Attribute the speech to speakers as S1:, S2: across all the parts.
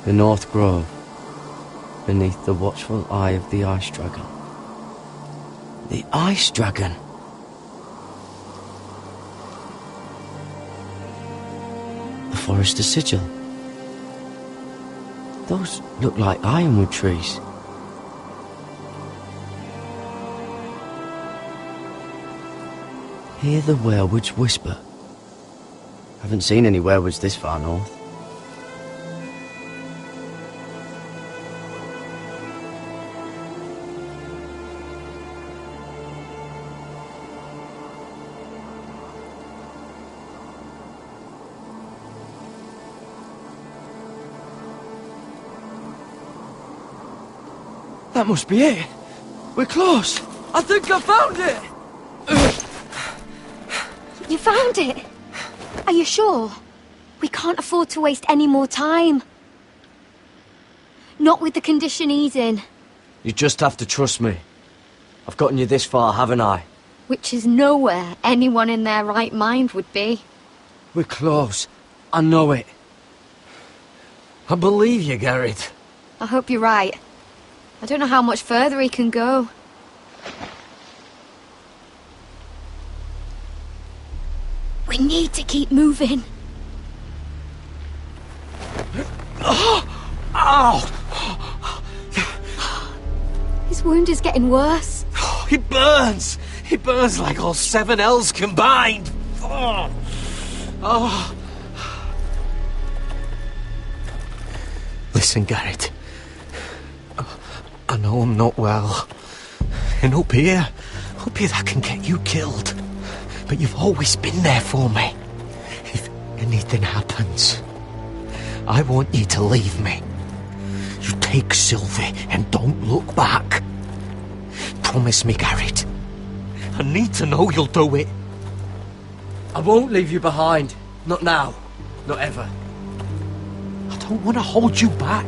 S1: The North Grove, beneath the watchful eye of the Ice Dragon. The Ice Dragon? The Forester Sigil. Those look like ironwood trees. Hear the werewoods whisper. Haven't seen any werewoods this far north. That must be it. We're close. I think I found it.
S2: You found it? Are you sure? We can't afford to waste any more time. Not with the condition he's in.
S1: You just have to trust me. I've gotten you this far, haven't I?
S2: Which is nowhere anyone in their right mind would be.
S1: We're close. I know it. I believe you, Garrett.
S2: I hope you're right. I don't know how much further he can go. We need to keep moving.
S1: Ow!
S2: His wound is getting worse.
S3: He burns! He burns like all 7 L's combined! Listen, Garrett. I know I'm not well. And up here that can get you killed. But you've always been there for me. If anything happens, I want you to leave me. You take Sylvie and don't look back. Promise me, Garrett. I need to know you'll do it.
S1: I won't leave you behind. Not now. Not ever.
S3: I don't want to hold you back.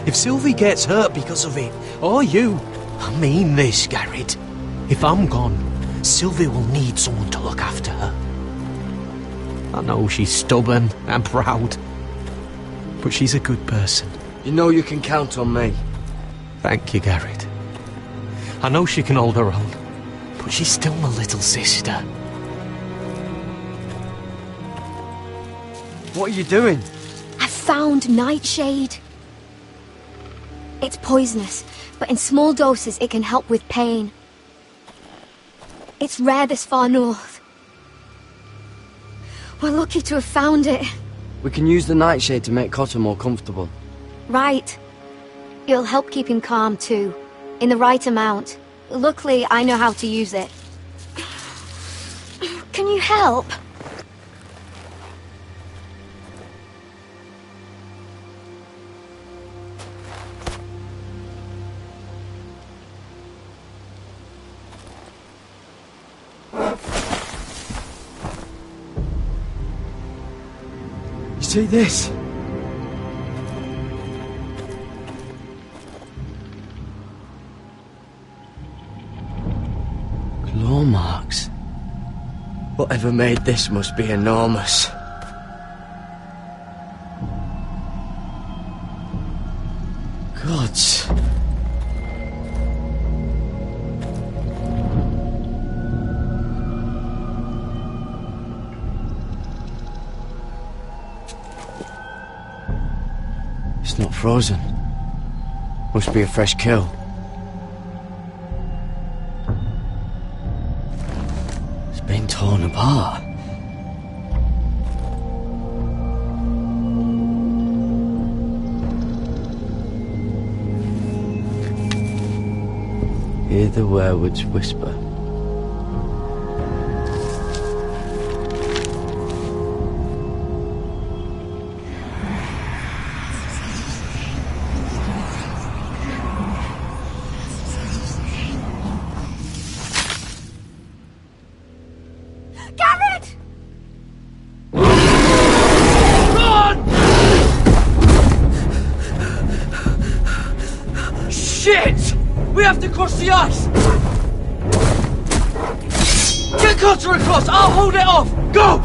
S3: If Sylvie gets hurt because of it, or you, I mean this, Garrett. If I'm gone, Sylvie will need someone to look after her. I know she's stubborn and proud, but she's a good person.
S1: You know you can count on me.
S3: Thank you, Garrett. I know she can hold her own, but she's still my little sister.
S1: What are you doing?
S2: I found Nightshade. It's poisonous, but in small doses it can help with pain. It's rare this far north. We're lucky to have found it.
S1: We can use the nightshade to make Cotter more comfortable.
S2: Right. It'll help keep him calm too, in the right amount. Luckily, I know how to use it. Can you help?
S1: See this? Claw marks. Whatever made this must be enormous. Gods. It's not frozen. Must be a fresh kill. It's been torn apart. Hear the werewoods whisper. Across the ice! Get Cotter across! I'll hold it off! Go!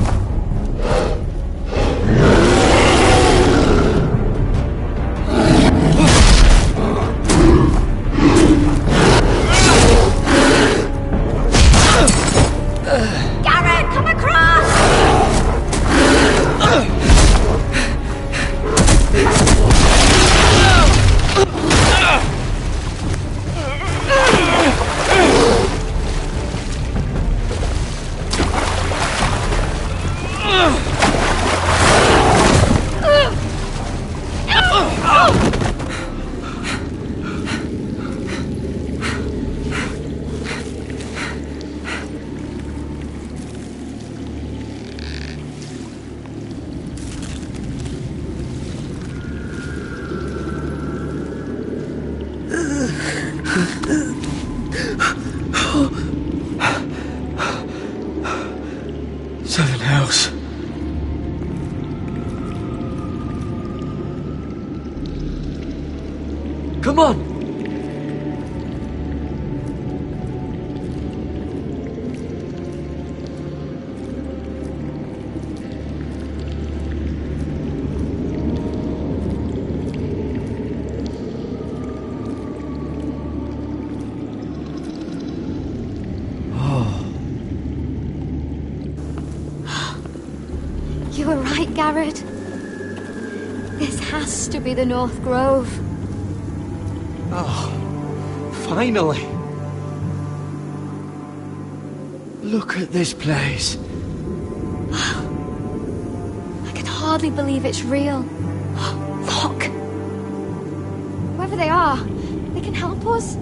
S1: Come on!
S2: You were right, Garrett. This has to be the North Grove.
S3: Oh, finally.
S1: Look at this place.
S2: I can hardly believe it's real. Look! Whoever they are, they can help us.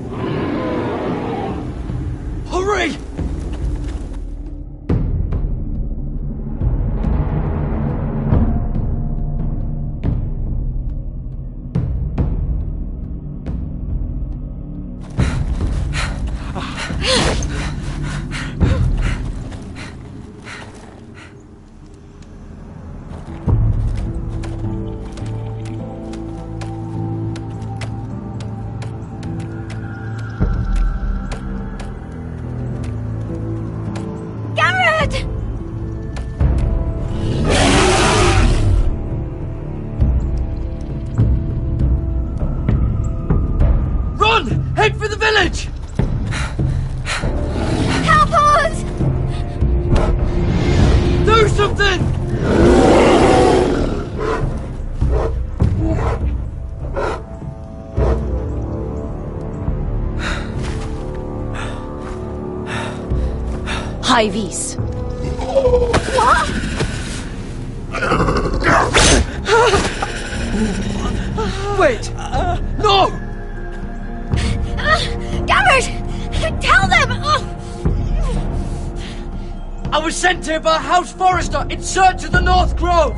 S1: Hurry! Head for the village!
S2: Help us!
S1: Do something!
S4: High vis.
S2: What?
S1: Wait! No!
S2: Garrett! Tell them!
S1: I was sent here by a house forester in search of the North Grove!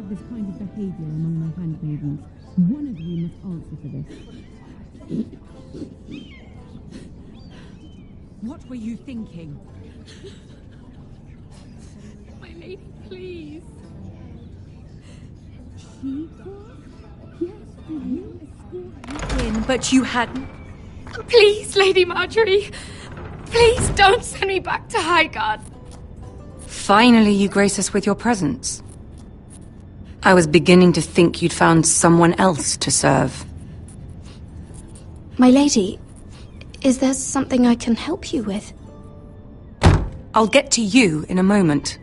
S5: This kind of behaviour among my handmaidens. One of you must answer for this.
S4: What were you thinking?
S5: My lady, please. She was? Yes, did you escort
S4: In, but you hadn't.
S5: Please, Lady Marjorie. Please don't send me back to Highgarden.
S4: Finally, you grace us with your presence. I was beginning to think you'd found someone else to serve.
S2: My lady, is there something I can help you with?
S4: I'll get to you in a moment.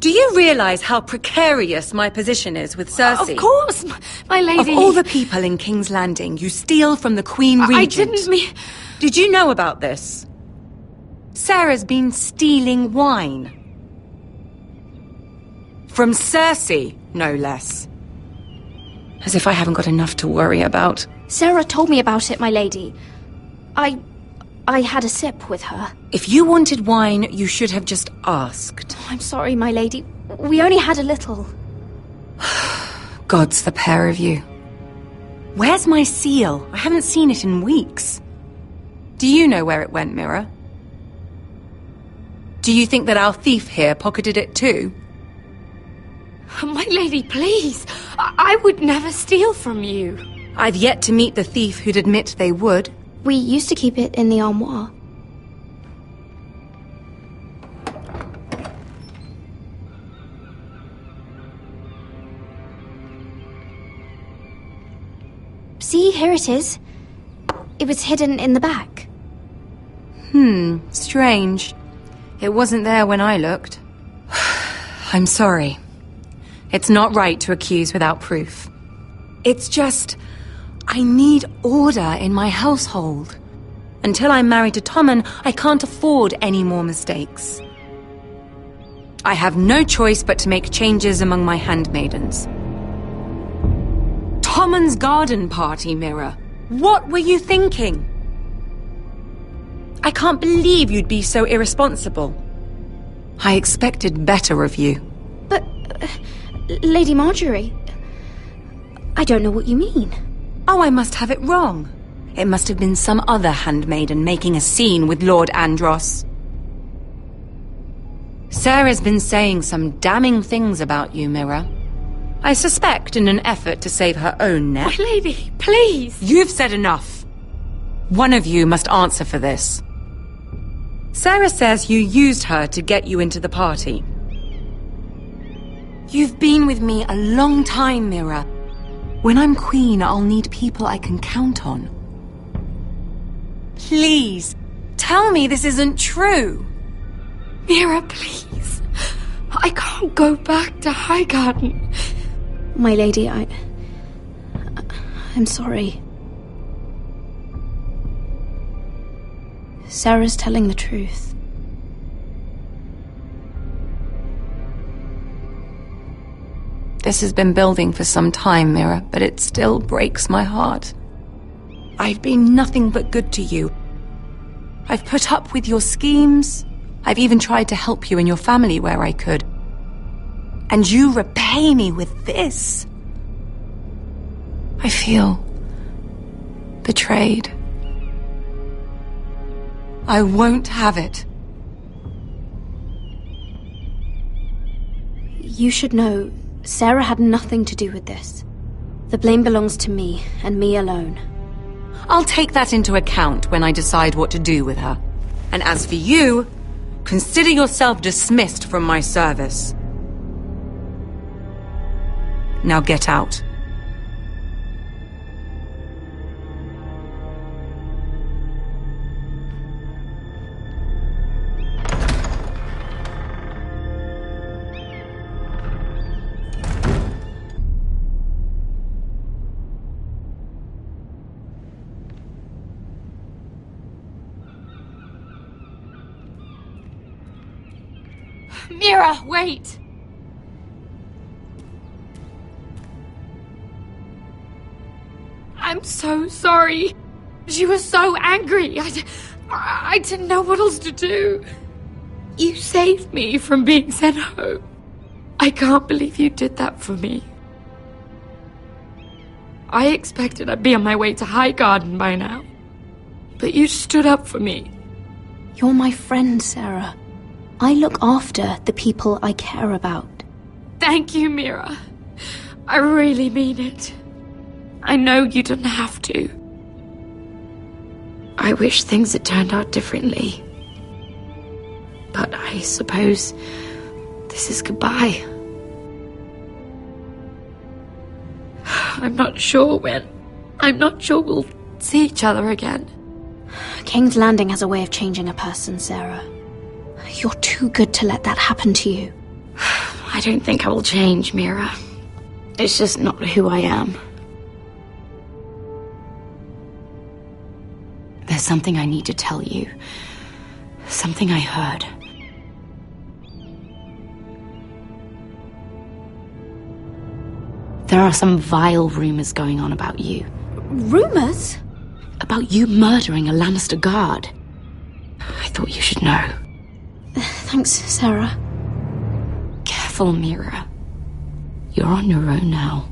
S4: Do you realize how precarious my position is with Cersei?
S5: Of course, my lady.
S4: Of all the people in King's Landing, you steal from the Queen Regent.
S5: I didn't mean...
S4: Did you know about this? Sarah's been stealing wine. From Cersei, no less. As if I haven't got enough to worry about.
S2: Sarah told me about it, my lady. I had a sip with her.
S4: If you wanted wine, you should have just asked.
S2: I'm sorry, my lady. We only had a little.
S4: Gods, the pair of you. Where's my seal? I haven't seen it in weeks. Do you know where it went, Mira? Do you think that our thief here pocketed it too?
S5: My lady, please. I would never steal from you.
S4: I've yet to meet the thief who'd admit they would.
S2: We used to keep it in the armoire. See, here it is. It was hidden in the back.
S4: Strange. It wasn't there when I looked. I'm sorry. It's not right to accuse without proof. It's just... I need order in my household. Until I'm married to Tommen, I can't afford any more mistakes. I have no choice but to make changes among my handmaidens. Tommen's garden party, Mira. What were you thinking? I can't believe you'd be so irresponsible. I expected better of you.
S2: But, Lady Marjorie, I don't know what you mean.
S4: Oh, I must have it wrong. It must have been some other handmaiden making a scene with Lord Andros. Sarah's been saying some damning things about you, Mira. I suspect in an effort to save her own neck.
S5: My lady, please.
S4: You've said enough. One of you must answer for this. Sarah says you used her to get you into the party. You've been with me a long time, Mira. When I'm queen, I'll need people I can count on. Please, tell me this isn't true.
S5: Mira, please. I can't go back to Highgarden.
S2: My lady, I'm sorry. Sarah's telling the truth.
S4: This has been building for some time, Mira, but it still breaks my heart. I've been nothing but good to you. I've put up with your schemes. I've even tried to help you and your family where I could. And you repay me with this. I feel betrayed. I won't have it.
S2: You should know, Sarah had nothing to do with this. The blame belongs to me, and me alone.
S4: I'll take that into account when I decide what to do with her. And as for you, consider yourself dismissed from my service. Now get out.
S5: Mira, wait! I'm so sorry. She was so angry. I didn't know what else to do. You saved me from being sent home. I can't believe you did that for me. I expected I'd be on my way to Highgarden by now. But you stood up for me.
S2: You're my friend, Sarah. I look after the people I care about.
S5: Thank you, Mira. I really mean it. I know you didn't have to. I wish things had turned out differently. But I suppose this is goodbye. I'm not sure when. I'm not sure we'll see each other again.
S2: King's Landing has a way of changing a person, Sarah. You're too good to let that happen to you.
S5: I don't think I will change, Mira. It's just not who I am. There's something I need to tell you. Something I heard. There are some vile rumors going on about you.
S2: Rumors?
S5: About you murdering a Lannister guard. I thought you should know.
S2: Thanks, Sarah.
S5: Careful, Mira. You're on your own now.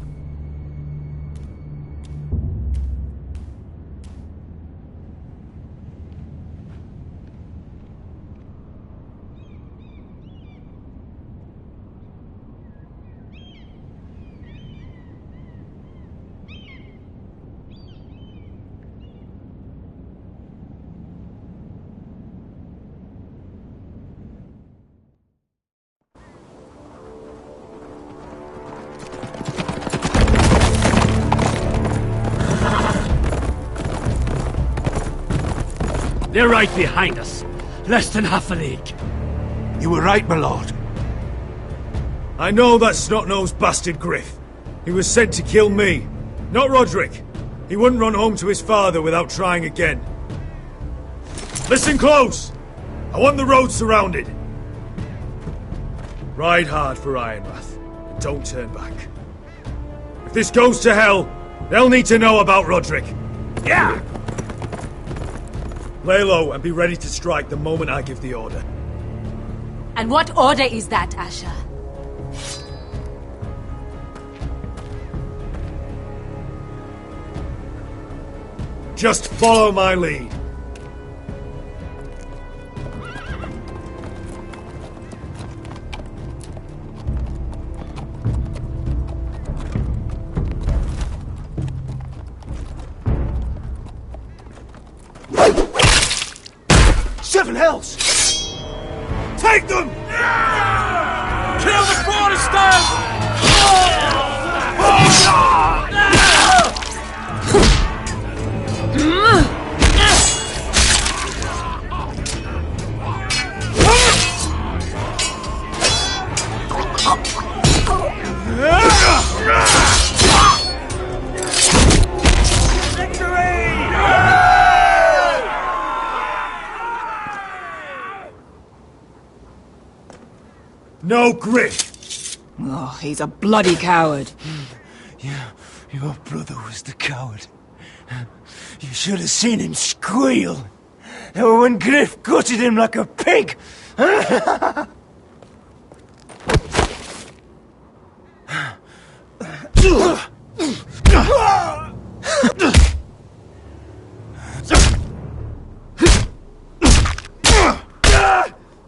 S6: They're right behind us. Less than half a league.
S7: You were right, my lord.
S8: I know that snot-nosed bastard Griff. He was sent to kill me, not Roderick. He wouldn't run home to his father without trying again. Listen close! I want the road surrounded. Ride hard for Ironrath, and don't turn back. If this goes to hell, they'll need to know about Roderick.
S6: Yeah!
S8: Lay low and be ready to strike the moment I give the order.
S4: And what order is that, Asher?
S8: Just follow my lead.
S7: Seven hells!
S8: Take them!
S6: Kill the Foresters!
S8: No Griff!
S4: Oh, he's a bloody coward.
S7: Your brother was the coward. You should have seen him squeal. When Griff gutted him like a pig. My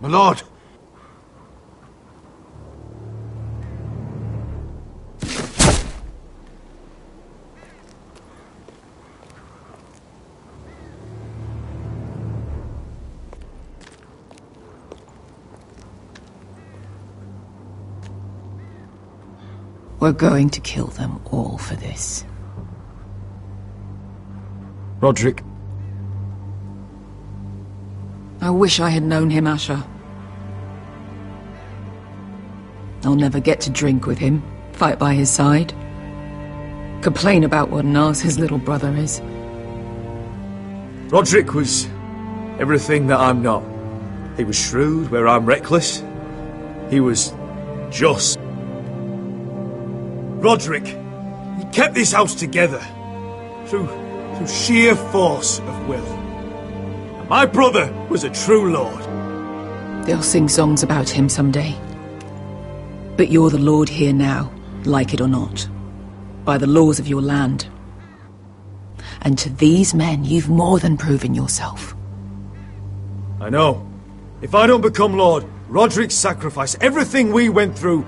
S7: lord.
S4: We're going to kill them all for this.
S3: Roderick.
S4: I wish I had known him, Asher. I'll never get to drink with him, fight by his side, complain about what an arse his little brother is.
S8: Roderick was everything that I'm not. He was shrewd where I'm reckless. He was just. Roderick, he kept this house together through sheer force of will. And my brother was a true lord.
S4: They'll sing songs about him someday. But you're the lord here now, like it or not, by the laws of your land. And to these men, you've more than proven yourself.
S8: I know. If I don't become lord, Roderick's sacrifice, everything we went through,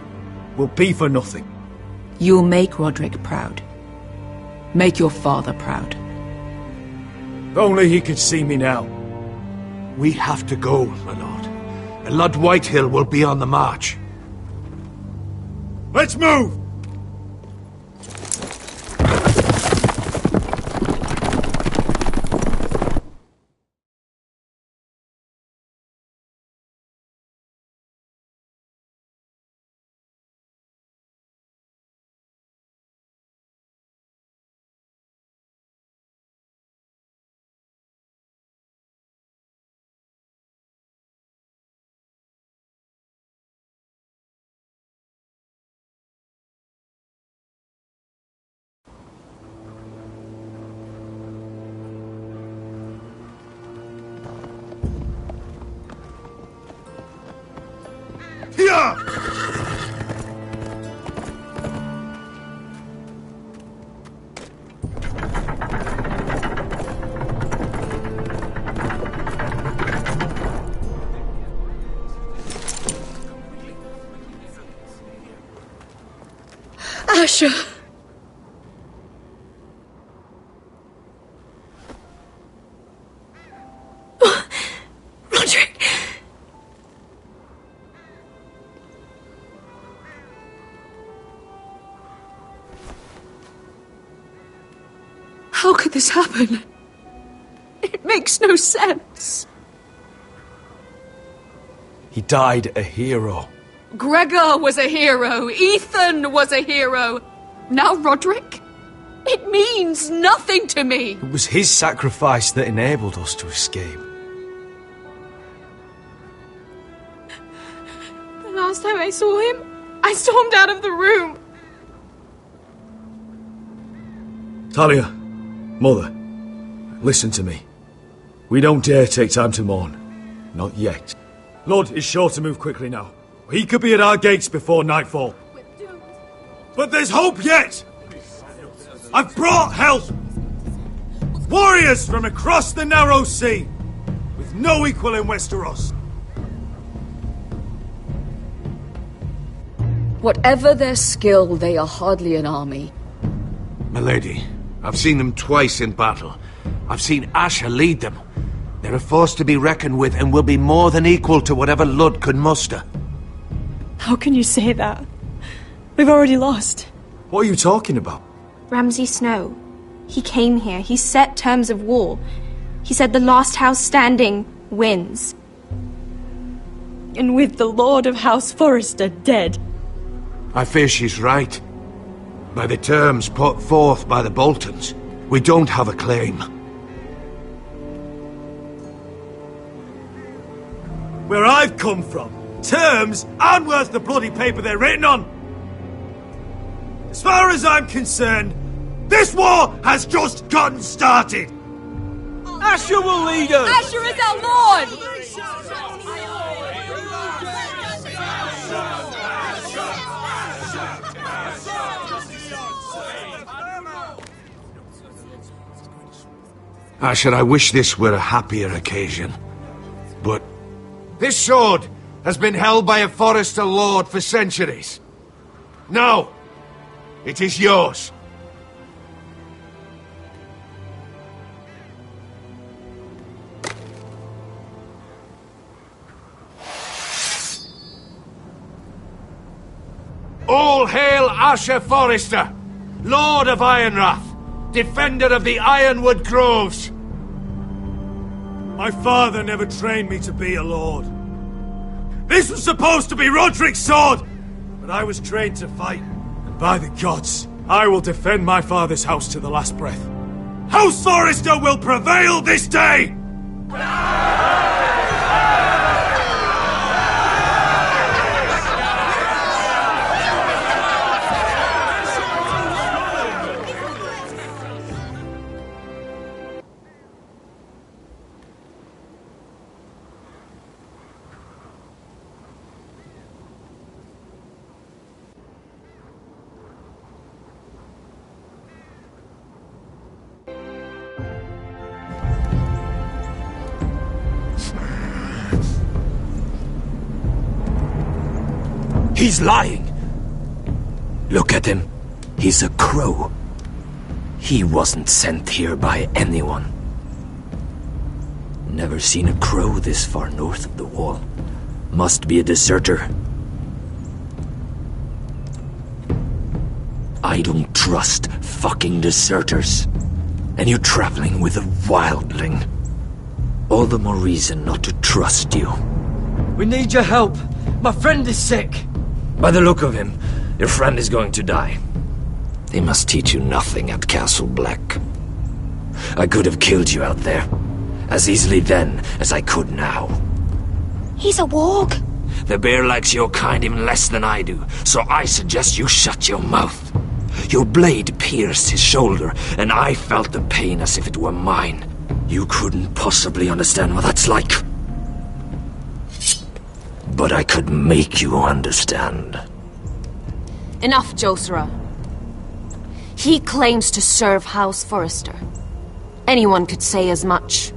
S8: will be for nothing.
S4: You'll make Roderick proud. Make your father proud.
S8: If only he could see me now.
S7: We have to go, my lord. And Lord Whitehill will be on the march.
S8: Let's move! ya!
S5: Asher! Roderick! How could this happen? It makes no sense.
S7: He died a hero.
S5: Gregor was a hero. Ethan was a hero. Now Roderick? It means nothing to me.
S7: It was his sacrifice that enabled us to escape.
S5: The last time I saw him, I stormed out of the room.
S8: Talia, Mother, listen to me. We don't dare take time to mourn. Not yet. Lord is sure to move quickly now. He could be at our gates before nightfall. But there's hope yet! I've brought help! Warriors from across the narrow sea, with no equal in Westeros.
S9: Whatever their skill, they are hardly an army.
S10: Milady, I've seen them twice in battle. I've seen Asher lead them. They're a force to be reckoned with and will be more than equal to whatever Lud could muster.
S11: How can you say that? We've already lost.
S8: What are you talking about?
S12: Ramsay Snow. He came here. He set terms of war. He said the last house standing wins.
S11: And with the Lord of House Forrester dead.
S10: I fear she's right. By the terms put forth by the Boltons, we don't have a claim.
S8: Where I've come from, terms aren't worth the bloody paper they're written on. As far as I'm concerned, this war has just gotten started.
S7: Asher will lead us!
S5: Asher is our Lord!
S10: Asher, I wish this were a happier occasion. But this sword has been held by a Forrester lord for centuries. Now, it is yours. All hail Asher Forrester, Lord of Ironrath, defender of the Ironwood Groves.
S8: My father never trained me to be a lord. This was supposed to be Roderick's sword, but I was trained to fight. And by the gods, I will defend my father's house to the last breath. House Forrester will prevail this day!
S3: He's lying. Look at him. He's a crow. He wasn't sent here by anyone. Never seen a crow this far north of the wall. Must be a deserter. I don't trust fucking deserters. And you're traveling with a wildling. All the more reason not to trust you.
S7: We need your help. My friend is sick.
S3: By the look of him, your friend is going to die. They must teach you nothing at Castle Black. I could have killed you out there, as easily then as I could now.
S2: He's a warg.
S3: The bear likes your kind even less than I do, so I suggest you shut your mouth. Your blade pierced his shoulder, and I felt the pain as if it were mine. You couldn't possibly understand what that's like.
S7: But I could make you understand.
S13: Enough, Josra. He claims to serve House Forrester. Anyone could say as much.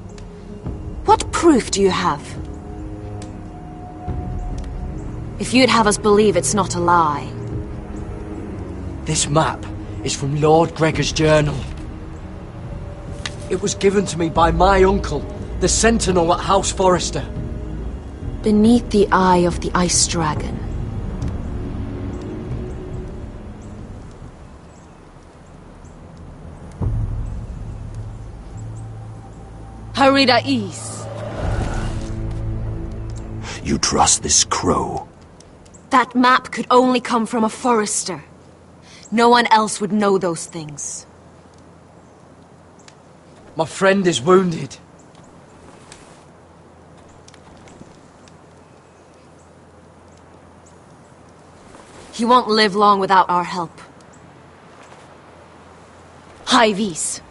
S13: What proof do you have? If you'd have us believe it's not a lie.
S3: This map is from Lord Gregor's journal. It was given to me by my uncle, the Sentinel at House Forrester.
S13: Beneath the eye of the Ice Dragon. Harida East.
S7: You trust this crow?
S13: That map could only come from a Forrester. No one else would know those things.
S3: My friend is wounded.
S13: He won't live long without our help. High Vis.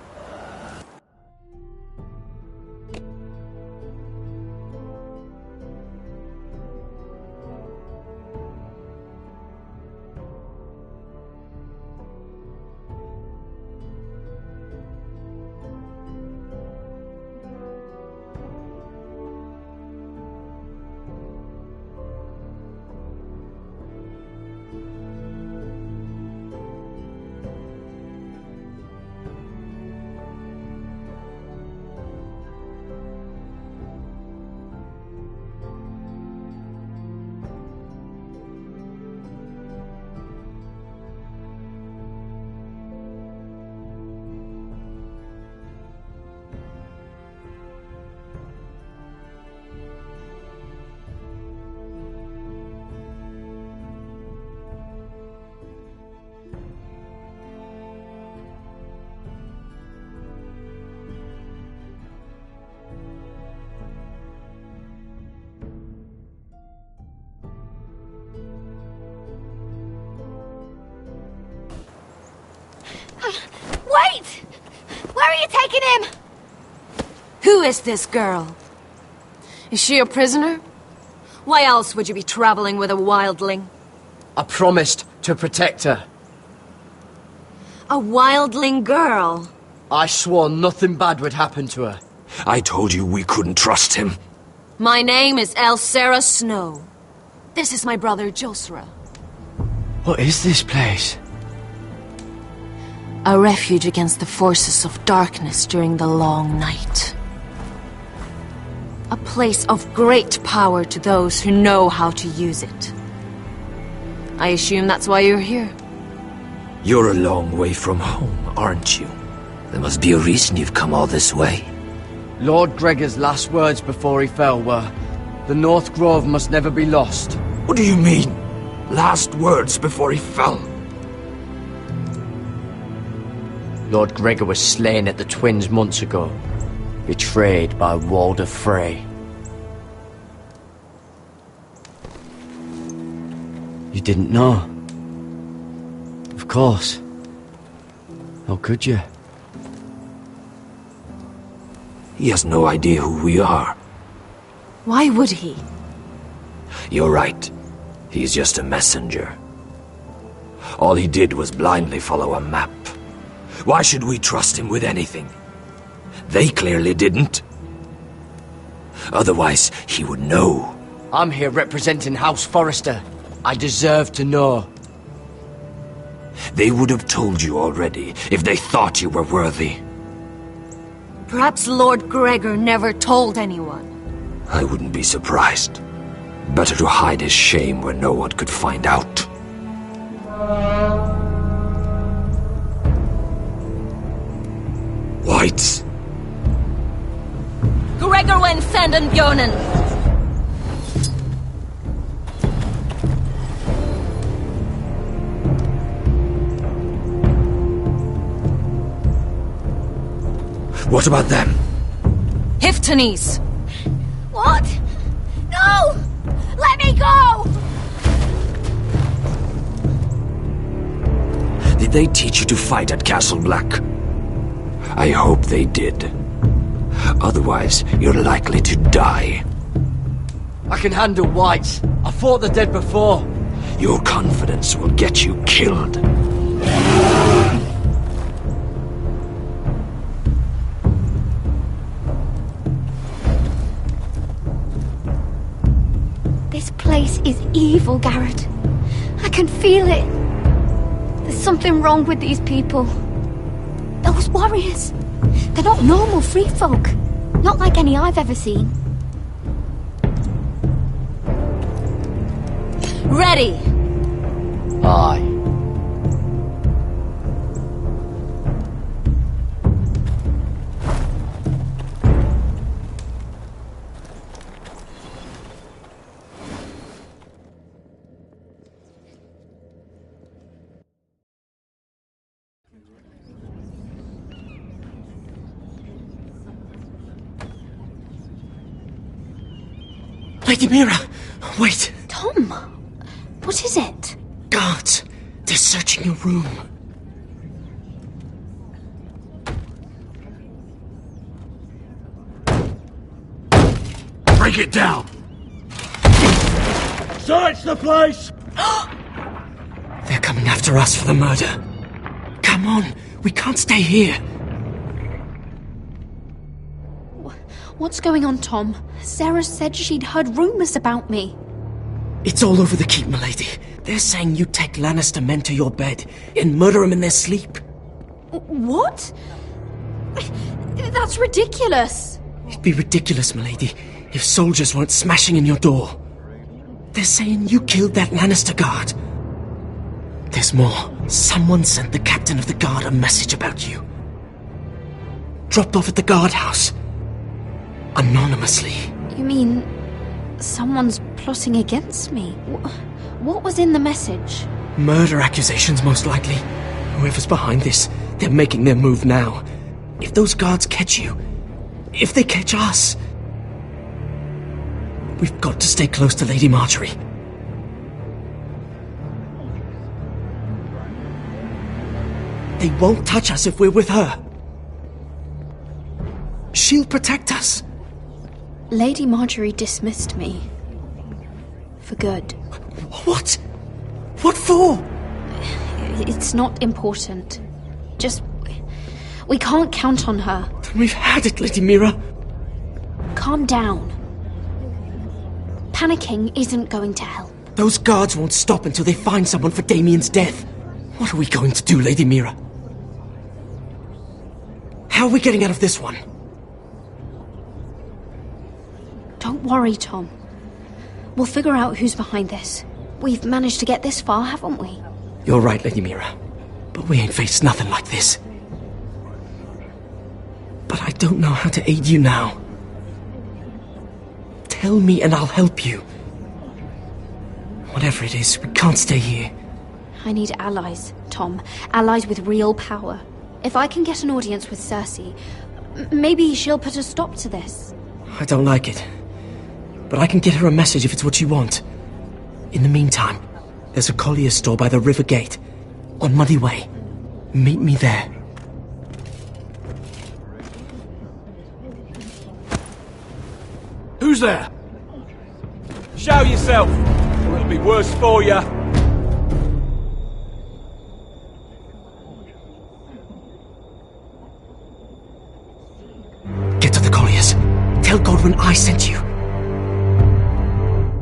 S2: Wait! Where are you taking him?
S13: Who is this girl? Is she a prisoner? Why else would you be traveling with a wildling?
S3: I promised to protect her.
S13: A wildling girl?
S3: I swore nothing bad would happen to her.
S7: I told you we couldn't trust him.
S13: My name is Elsera Snow. This is my brother Josra.
S3: What is this place?
S13: A refuge against the forces of darkness during the long night. A place of great power to those who know how to use it. I assume that's why you're here.
S7: You're a long way from home, aren't you? There must be a reason you've come all this way.
S3: Lord Gregor's last words before he fell were, "The North Grove must never be lost."
S7: What do you mean? Last words before he fell?
S3: Lord Gregor was slain at the Twins months ago, betrayed by Walder Frey. You didn't know? Of course. How could you?
S7: He has no idea who we are.
S13: Why would he?
S7: You're right. He's just a messenger. All he did was blindly follow a map. Why should we trust him with anything? They clearly didn't. Otherwise, he would know.
S3: I'm here representing House Forrester. I deserve to know.
S7: They would have told you already, if they thought you were worthy.
S13: Perhaps Lord Gregor never told anyone.
S7: I wouldn't be surprised. Better to hide his shame where no one could find out. Whites.
S13: Gregor wen senden björnen.
S7: What about them?
S13: Hiftanes.
S2: What? No! Let me go!
S7: Did they teach you to fight at Castle Black? I hope they did. Otherwise, you're likely to die.
S1: I can handle whites. I fought the dead before.
S7: Your confidence will get you killed.
S2: This place is evil, Garrett. I can feel it. There's something wrong with these people. Those warriors. They're not normal free folk. Not like any I've ever seen.
S13: Ready!
S1: Aye.
S3: Lady Mira! Wait!
S2: Tom! What is it?
S3: Guards! They're searching your room.
S6: Break it down! Search the place!
S3: They're coming after us for the murder. Come on, we can't stay here.
S12: What's going on, Tom? Sarah said she'd heard rumors about me.
S3: It's all over the keep, milady. They're saying you take Lannister men to your bed and murder them in their sleep.
S12: What? That's ridiculous.
S3: It'd be ridiculous, milady, if soldiers weren't smashing in your door. They're saying you killed that Lannister guard. There's more. Someone sent the captain of the guard a message about you. Dropped off at the guardhouse. Anonymously.
S12: You mean someone's plotting against me? What was in the message?
S3: Murder accusations, most likely. Whoever's behind this, they're making their move now. If those guards catch you, if they catch us, we've got to stay close to Lady Marjorie. They won't touch us if we're with her. She'll protect us.
S12: Lady Marjorie dismissed me. For good.
S3: What? What for?
S12: It's not important. Just... we can't count on her.
S3: Then we've had it, Lady Mira.
S12: Calm down. Panicking isn't going to help.
S3: Those guards won't stop until they find someone for Damien's death. What are we going to do, Lady Mira? How are we getting out of this one?
S12: Don't worry, Tom. We'll figure out who's behind this. We've managed to get this far, haven't we?
S3: You're right, Lady Mira. But we ain't faced nothing like this. But I don't know how to aid you now. Tell me and I'll help you. Whatever it is, we can't stay here.
S12: I need allies, Tom. Allies with real power. If I can get an audience with Cersei, maybe she'll put a stop to this.
S3: I don't like it. But I can get her a message if it's what you want. In the meantime, there's a collier's store by the river gate. On Muddy Way. Meet me there.
S6: Who's there? Show yourself, or it'll be worse for you.
S3: Get to the colliers. Tell Godwin I sent you.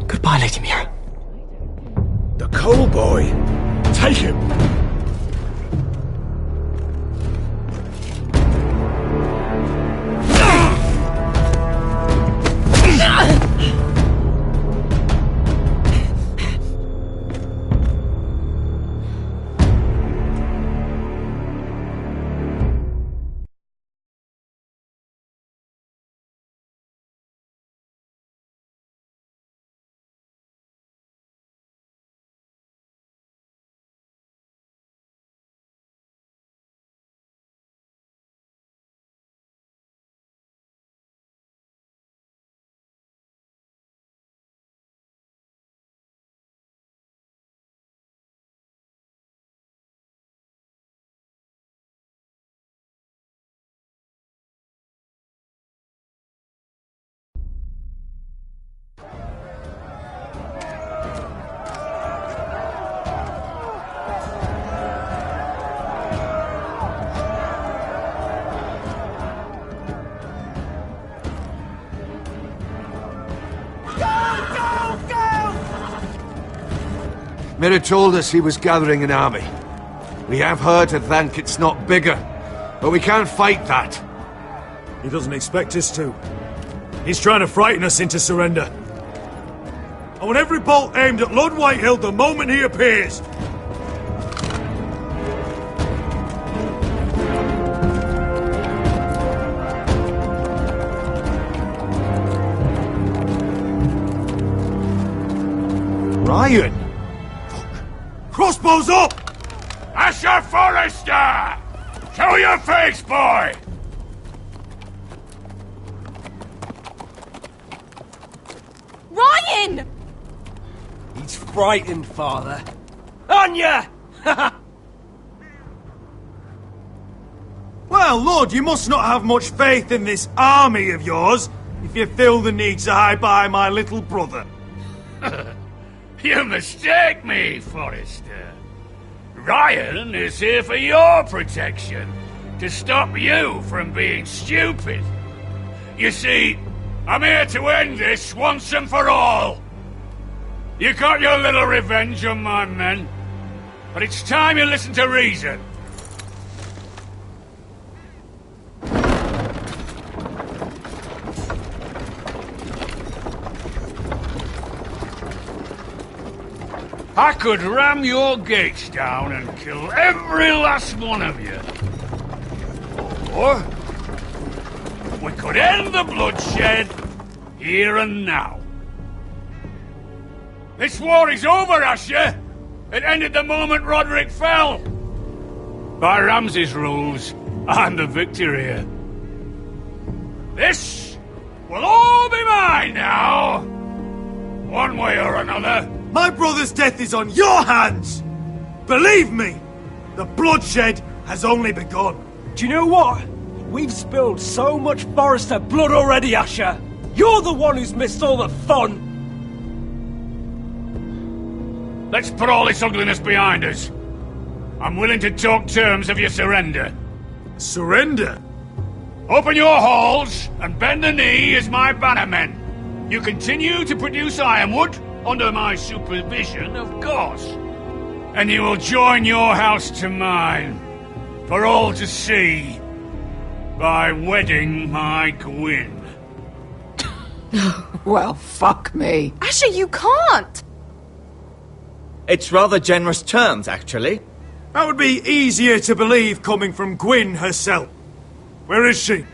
S3: Goodbye, Lady Mira.
S6: The Coal Boy. Take him.
S10: Mira told us he was gathering an army. We have her to thank it's not bigger, but we can't fight that.
S8: He doesn't expect us to. He's trying to frighten us into surrender. I want every bolt aimed at Lord Whitehill the moment he appears. Ryan! Fuck. Crossbows up!
S6: Asher Forrester! Show your face, boy!
S11: Ryan!
S14: He's frightened, Father. Anya!
S8: Well, Lord, you must not have much faith in this army of yours if you feel the need to hide behind my little brother.
S6: You mistake me, Forrester. Ryan is here for your protection, to stop you from being stupid. You see, I'm here to end this once and for all. You got your little revenge on my men, but it's time you listen to reason. I could ram your gates down and kill every last one of you. Or we could end the bloodshed here and now. This war is over, Asher. It ended the moment Roderick fell. By Ramsay's rules, I'm the victor here. This will all be mine now. One way or another.
S8: My brother's death is on your hands! Believe me, the bloodshed has only begun.
S14: Do you know what? We've spilled so much Forrester blood already, Asher. You're the one who's missed all the fun.
S6: Let's put all this ugliness behind us. I'm willing to talk terms of your surrender.
S8: Surrender?
S6: Open your halls and bend the knee as my bannermen. You continue to produce ironwood, under my supervision, of course. And you will join your house to mine, for all to see, by wedding my Gwyn.
S15: Well, fuck me.
S11: Asher, you can't!
S16: It's rather generous terms, actually.
S8: That would be easier to believe coming from Gwyn herself. Where is she?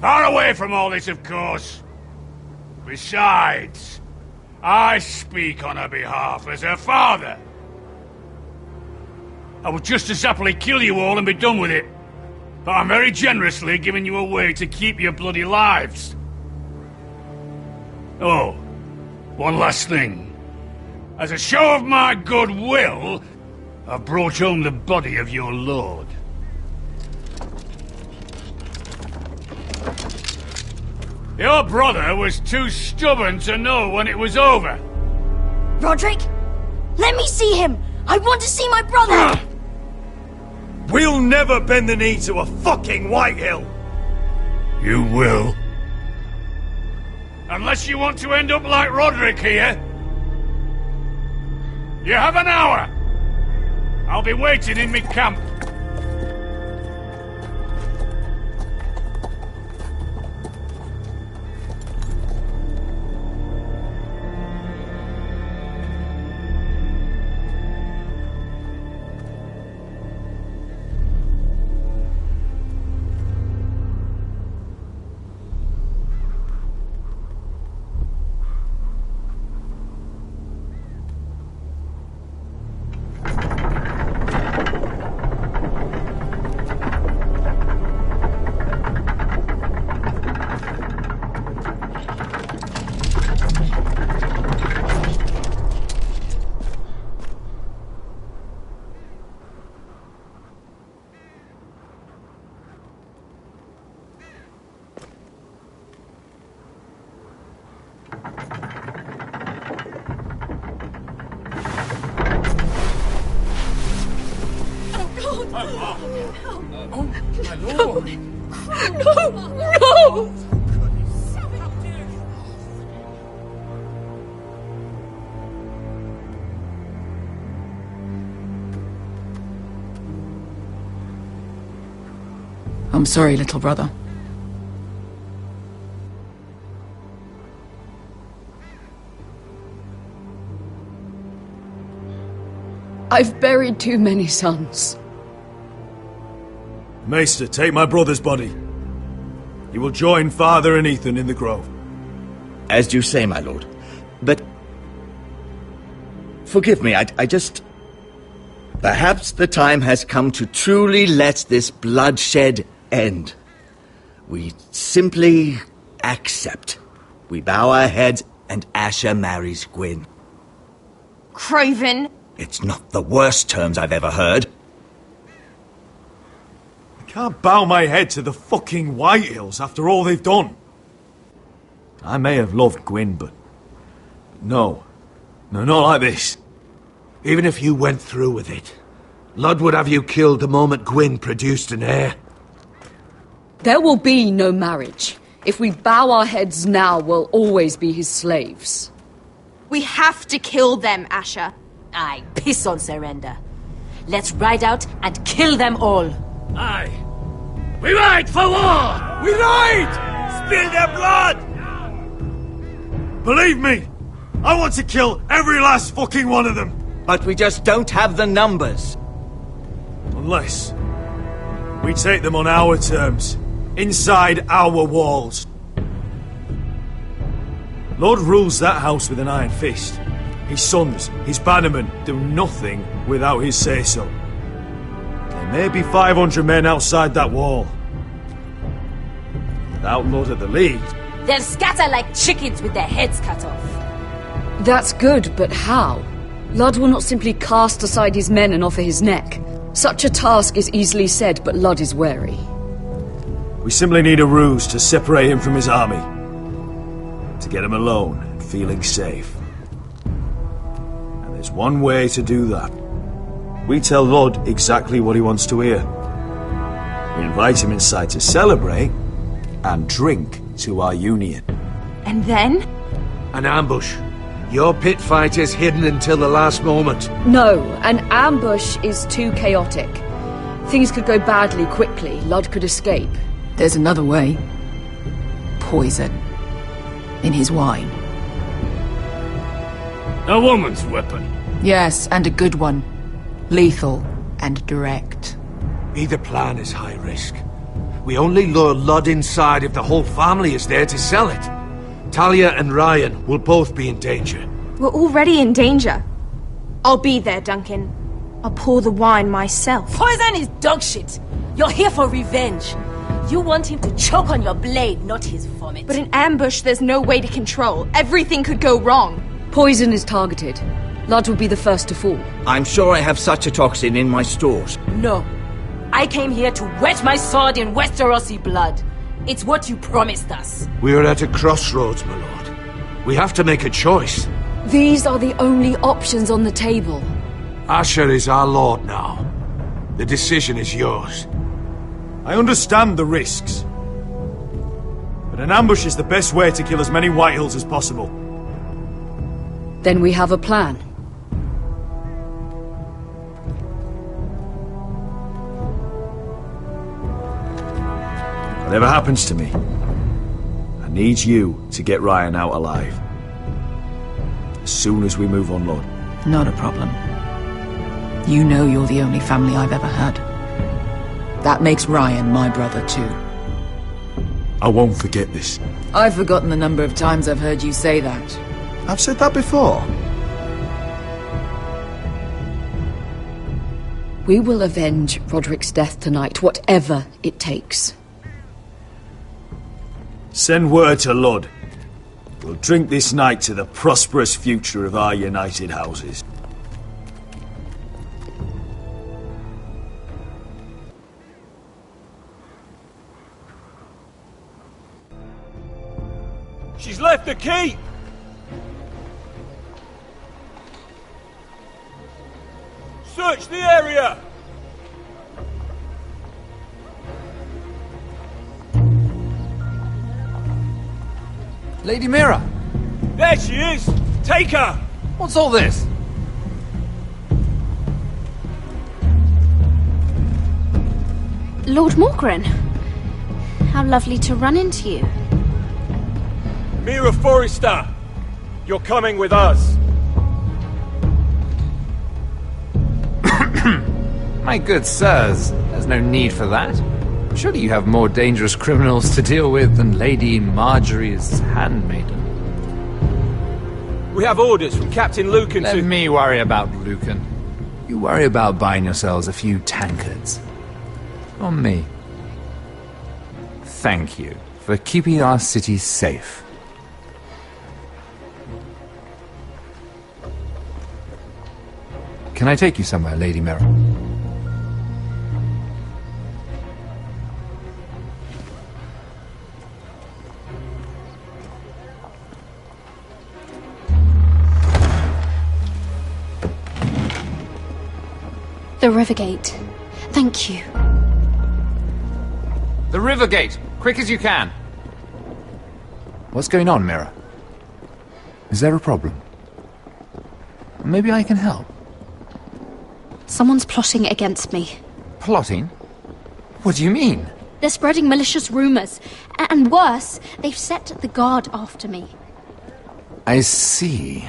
S6: Far away from all this, of course. Besides, I speak on her behalf as her father. I would just as happily kill you all and be done with it. But I'm very generously giving you a way to keep your bloody lives. Oh, one last thing. As a show of my goodwill, I've brought home the body of your lord. Your brother was too stubborn to know when it was over.
S2: Roderick, let me see him. I want to see my brother.
S8: We'll never bend the knee to a fucking Whitehill.
S6: You will. Unless you want to end up like Roderick here. You have an hour. I'll be waiting in my camp.
S11: No!
S9: I'm sorry, little brother. I've buried too many sons.
S8: Maester, take my brother's body. He will join Father and Ethan in the grove.
S16: As you say, my lord. But... forgive me, I just... Perhaps the time has come to truly let this bloodshed end. We simply accept. We bow our heads and Asher marries Gwyn.
S13: Craven!
S16: It's not the worst terms I've ever heard.
S8: I can't bow my head to the fucking Whitehills after all they've done. I may have loved Gwyn, but... No. No, not like this.
S10: Even if you went through with it, Lud would have you killed the moment Gwyn produced an heir.
S9: There will be no marriage. If we bow our heads now, we'll always be his slaves.
S13: We have to kill them, Asher.
S15: Aye, piss on surrender. Let's ride out and kill them all.
S6: Aye. We ride for war!
S8: We ride!
S6: Spill their blood!
S8: Believe me, I want to kill every last fucking one of them.
S16: But we just don't have the numbers.
S8: Unless we take them on our terms, inside our walls. Lord rules that house with an iron fist. His sons, his bannermen, do nothing without his say-so. There may be 500 men outside that wall. Without Lord at the lead...
S15: They'll scatter like chickens with their heads cut off.
S9: That's good, but how? Lud will not simply cast aside his men and offer his neck. Such a task is easily said, but Lud is wary.
S8: We simply need a ruse to separate him from his army. To get him alone and feeling safe. And there's one way to do that. We tell Lud exactly what he wants to hear. We invite him inside to celebrate and drink to our union.
S13: And then?
S10: An ambush. Your pit fighters hidden until the last moment.
S9: No, an ambush is too chaotic. Things could go badly quickly. Lud could escape.
S17: There's another way. Poison. In his wine.
S6: A woman's weapon.
S17: Yes, and a good one. Lethal and direct.
S10: Either plan is high risk. We only lure Lud inside if the whole family is there to sell it. Talia and Ryan will both be in danger.
S13: We're already in danger. I'll be there, Duncan. I'll pour the wine myself.
S15: Poison is dog shit. You're here for revenge. You want him to choke on your blade, not his vomit.
S13: But in ambush, there's no way to control. Everything could go wrong.
S9: Poison is targeted. Lud will be the first to fall.
S16: I'm sure I have such a toxin in my stores.
S15: No. I came here to wet my sword in Westerosi blood. It's what you promised us.
S10: We are at a crossroads, my lord. We have to make a choice.
S9: These are the only options on the table.
S10: Asher is our lord now. The decision is yours.
S8: I understand the risks. But an ambush is the best way to kill as many Whitehills as possible.
S9: Then we have a plan.
S8: Whatever happens to me, I need you to get Ryan out alive. As soon as we move on, Lord.
S17: Not a problem. You know you're the only family I've ever had. That makes Ryan my brother too.
S8: I won't forget this.
S17: I've forgotten the number of times I've heard you say that.
S8: I've said that before.
S9: We will avenge Roderick's death tonight, whatever it takes.
S8: Send word to Lud. We'll drink this night to the prosperous future of our united houses.
S14: She's left the keep! Search the area!
S18: Lady Mira!
S14: There she is! Take her!
S18: What's all this?
S12: Lord Morgren, How lovely to run into you.
S14: Mira Forrester, you're coming with us.
S18: My good sirs, there's no need for that. Surely you have more dangerous criminals to deal with than Lady Marjorie's handmaiden.
S14: We have orders from Captain Lucan
S18: Let me worry about Lucan. You worry about buying yourselves a few tankards. On me. Thank you for keeping our city safe. Can I take you somewhere, Lady Mira?
S12: The Rivergate. Thank you.
S18: The Rivergate! Quick as you can! What's going on, Mira? Is there a problem? Maybe I can help.
S12: Someone's plotting against me.
S18: Plotting? What do you mean?
S12: They're spreading malicious rumors. And worse, they've set the guard after me.
S18: I see.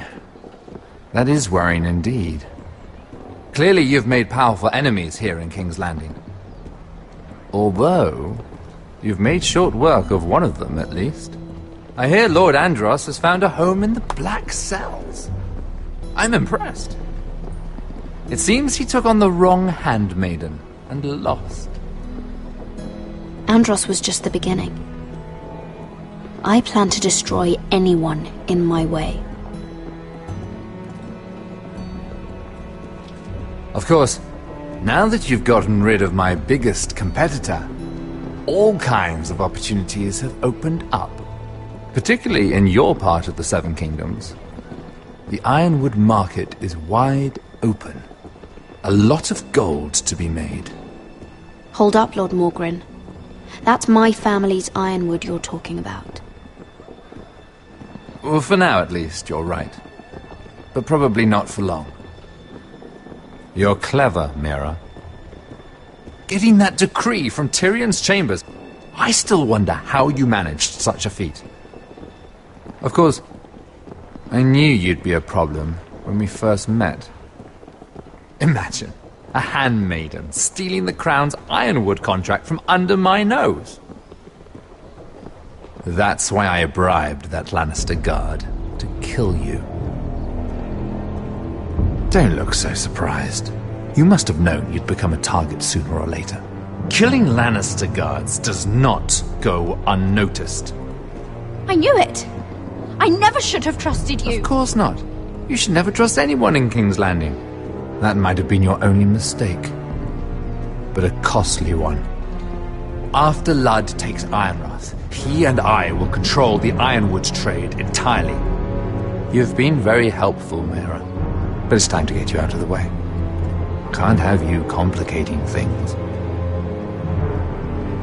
S18: That is worrying indeed. Clearly you've made powerful enemies here in King's Landing. Although, you've made short work of one of them, at least. I hear Lord Andros has found a home in the Black Cells. I'm impressed. It seems he took on the wrong handmaiden and lost.
S12: Andros was just the beginning. I plan to destroy anyone in my way.
S18: Of course, now that you've gotten rid of my biggest competitor, all kinds of opportunities have opened up. Particularly in your part of the Seven Kingdoms. The ironwood market is wide open. A lot of gold to be made.
S12: Hold up, Lord Morgrin. That's my family's ironwood you're talking about.
S18: Well, for now at least, you're right. But probably not for long. You're clever, Mira. Getting that decree from Tyrion's chambers, I still wonder how you managed such a feat. Of course, I knew you'd be a problem when we first met. Imagine, a handmaiden stealing the crown's ironwood contract from under my nose. That's why I bribed that Lannister guard to kill you. Don't look so surprised. You must have known you'd become a target sooner or later. Killing Lannister guards does not go unnoticed.
S12: I knew it! I never should have trusted you!
S18: Of course not. You should never trust anyone in King's Landing. That might have been your only mistake. But a costly one. After Ludd takes Ironrath, he and I will control the ironwood trade entirely. You've been very helpful, Mira. But it's time to get you out of the way. Can't have you complicating things.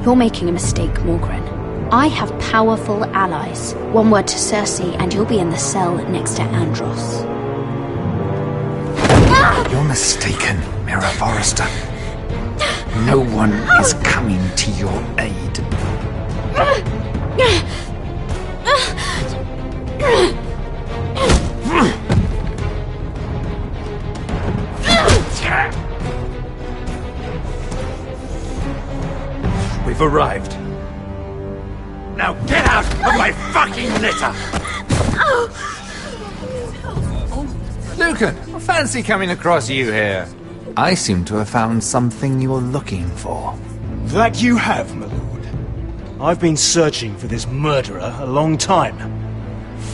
S12: You're making a mistake, Morgrin. I have powerful allies. One word to Cersei and you'll be in the cell next to Andros.
S18: You're mistaken, Mira Forrester. No one is coming to your aid.
S6: We've arrived. Now get out of my fucking litter!
S18: Lucan, I fancy coming across you here. I seem to have found something you're looking for.
S8: That you have, my lord. I've been searching for this murderer a long time.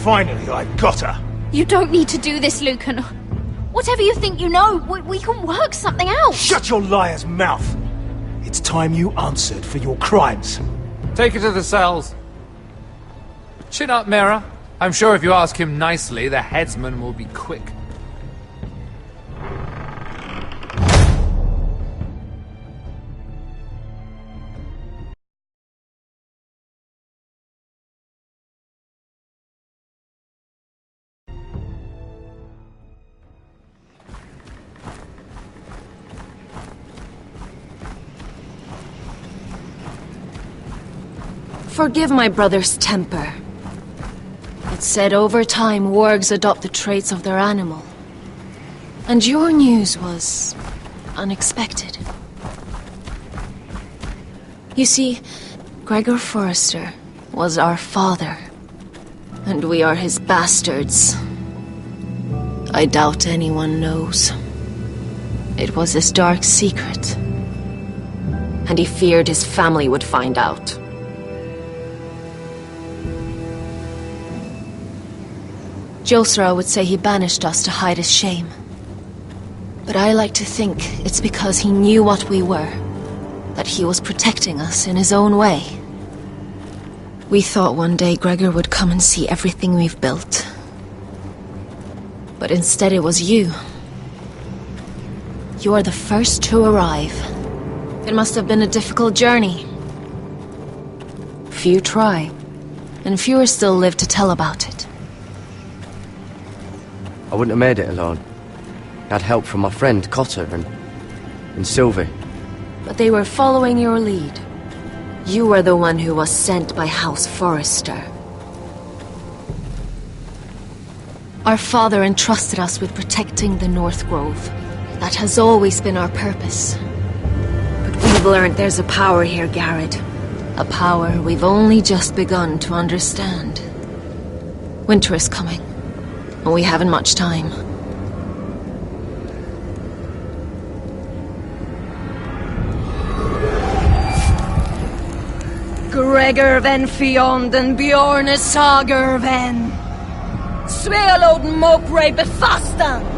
S8: Finally, I've got her.
S12: You don't need to do this, Lucan. Whatever you think you know, we can work something out.
S8: Shut your liar's mouth. It's time you answered for your crimes.
S18: Take her to the cells. Chin up, Mira. I'm sure if you ask him nicely, the headsman will be quick.
S13: Forgive my brother's temper. It's said over time wargs adopt the traits of their animal. And your news was unexpected. You see, Gregor Forrester was our father, and we are his bastards. I doubt anyone knows. It was his dark secret, and he feared his family would find out. Josra would say he banished us to hide his shame. But I like to think it's because he knew what we were, that he was protecting us in his own way. We thought one day Gregor would come and see everything we've built. But instead it was you. You are the first to arrive. It must have been a difficult journey. Few try, and fewer still live to tell about it.
S1: I wouldn't have made it alone. I had help from my friend Cotter and Sylvie.
S13: But they were following your lead. You were the one who was sent by House Forrester. Our father entrusted us with protecting the North Grove. That has always been our purpose. But we've learned there's a power here, Garrett. A power we've only just begun to understand. Winter is coming, and we haven't much time.
S9: Gregor ven Fionden Bjorne Sager ven Svealoden Mokre befastan.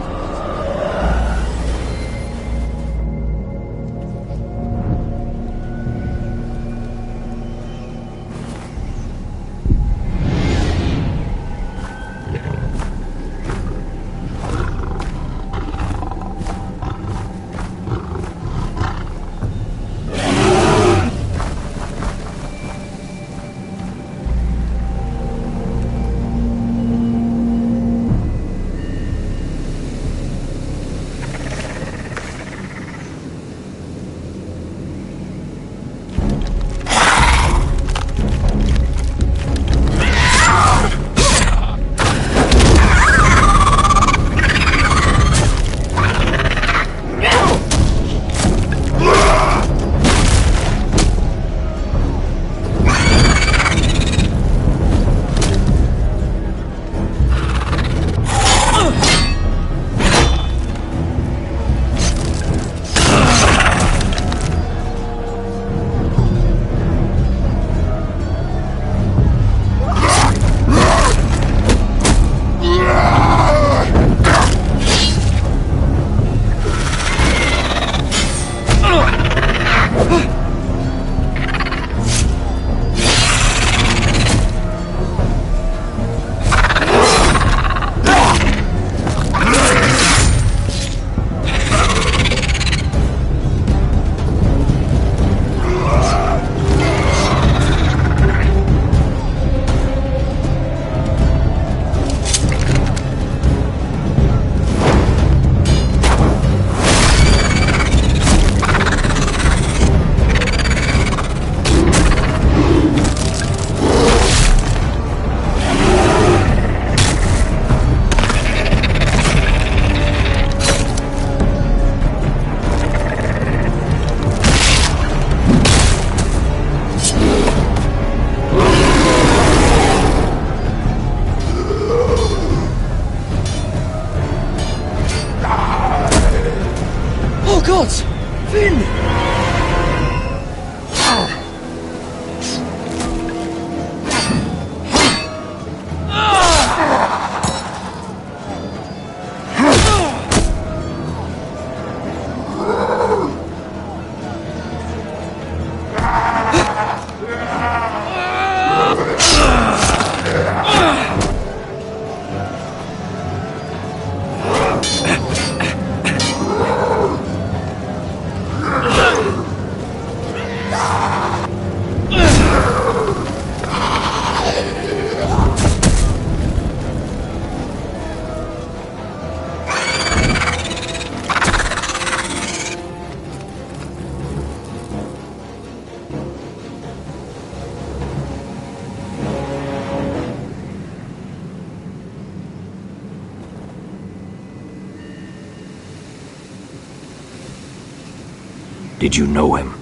S7: Did you know him?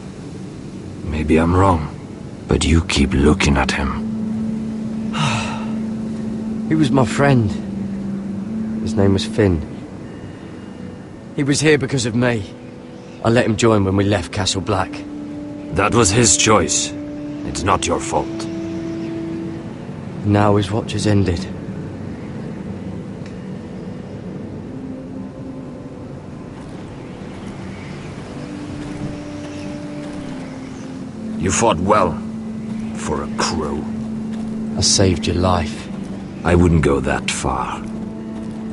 S7: Maybe I'm wrong, but you keep looking at him.
S1: He was my friend. His name was Finn. He was here because of me. I let him join when we left Castle Black.
S7: That was his choice. It's not your fault.
S1: Now his watch has ended.
S7: You fought well, for a crow.
S1: I saved your life.
S7: I wouldn't go that far.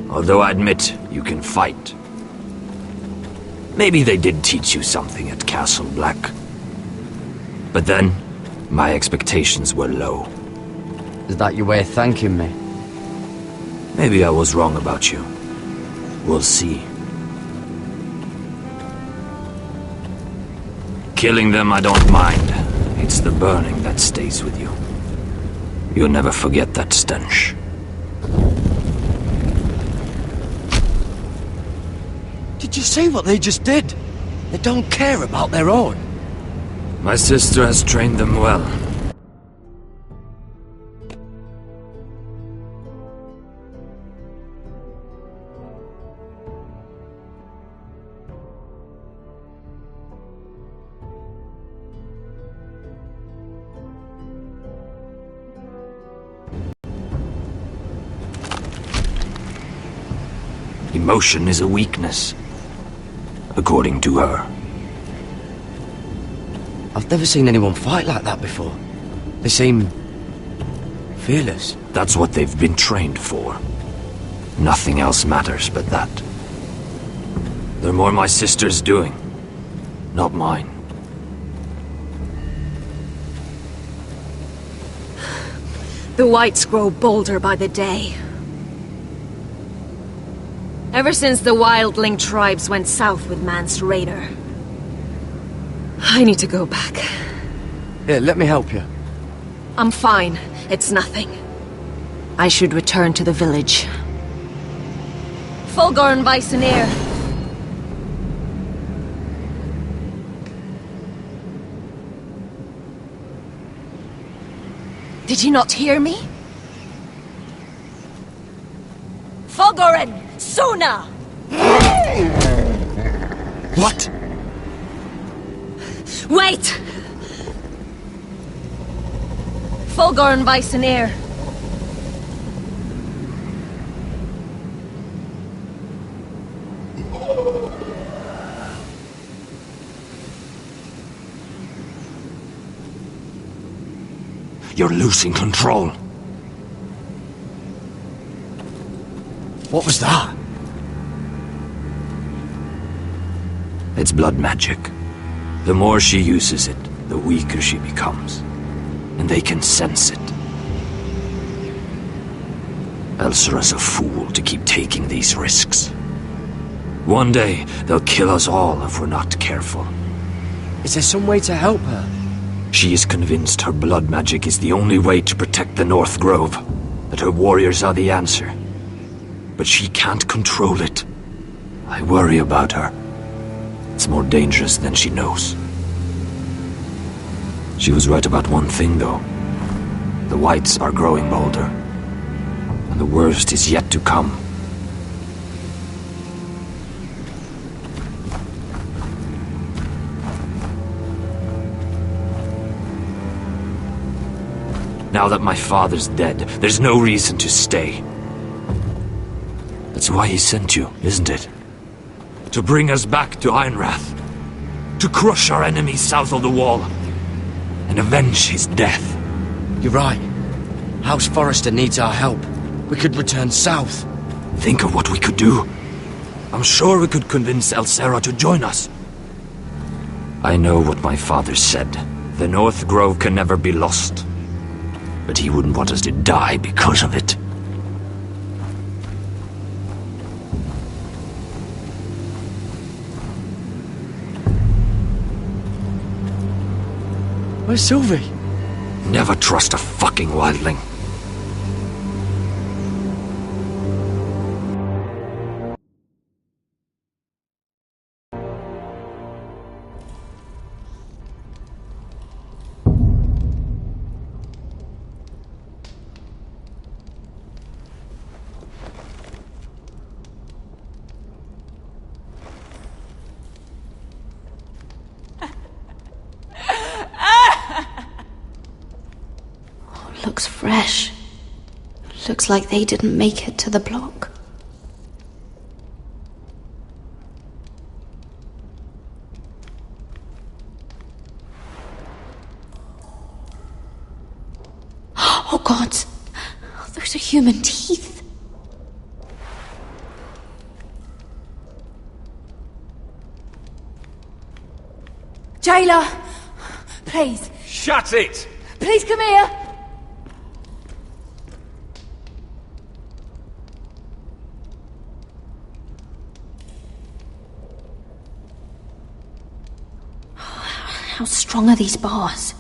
S7: Although I admit, you can fight. Maybe they did teach you something at Castle Black. But then, my expectations were low.
S1: Is that your way of thanking me?
S7: Maybe I was wrong about you. We'll see. Killing them I don't mind. It's the burning that stays with you. You'll never forget that stench.
S1: Did you see what they just did? They don't care about their own.
S7: My sister has trained them well. Emotion is a weakness, according to her.
S1: I've never seen anyone fight like that before. They seem fearless.
S7: That's what they've been trained for. Nothing else matters but that. They're more my sister's doing, not mine.
S13: The whites grow bolder by the day. Ever since the wildling tribes went south with Mance Raider. I need to go back.
S1: Here, let me help you.
S13: I'm fine. It's nothing. I should return to the village. Fulgorn Viceneer. Did you not hear me? Fulgoren! Suna!
S7: What?
S13: Wait! Fulgorn Viceneer.
S7: You're losing control.
S1: What was that?
S7: It's blood magic. The more she uses it, the weaker she becomes. And they can sense it. Elsera's a fool to keep taking these risks. One day, they'll kill us all if we're not careful.
S1: Is there some way to help her?
S7: She is convinced her blood magic is the only way to protect the North Grove, that her warriors are the answer. But she can't control it. I worry about her. It's more dangerous than she knows. She was right about one thing, though. The whites are growing bolder. And the worst is yet to come. Now that my father's dead, there's no reason to stay. That's why he sent you, isn't it? To bring us back to Ironrath. To crush our enemies south of the wall. And avenge his death.
S1: You're right. House Forrester needs our help. We could return south.
S7: Think of what we could do. I'm sure we could convince Elsera to join us. I know what my father said. The North Grove can never be lost. But he wouldn't want us to die because of it.
S1: Where's Sylvie?
S7: Never trust a fucking wildling.
S12: Looks fresh. Looks like they didn't make it to the block. Oh God! Those are human teeth.
S11: Jailer! Please.
S14: Shut it!
S11: Please come here!
S12: How strong are these bars?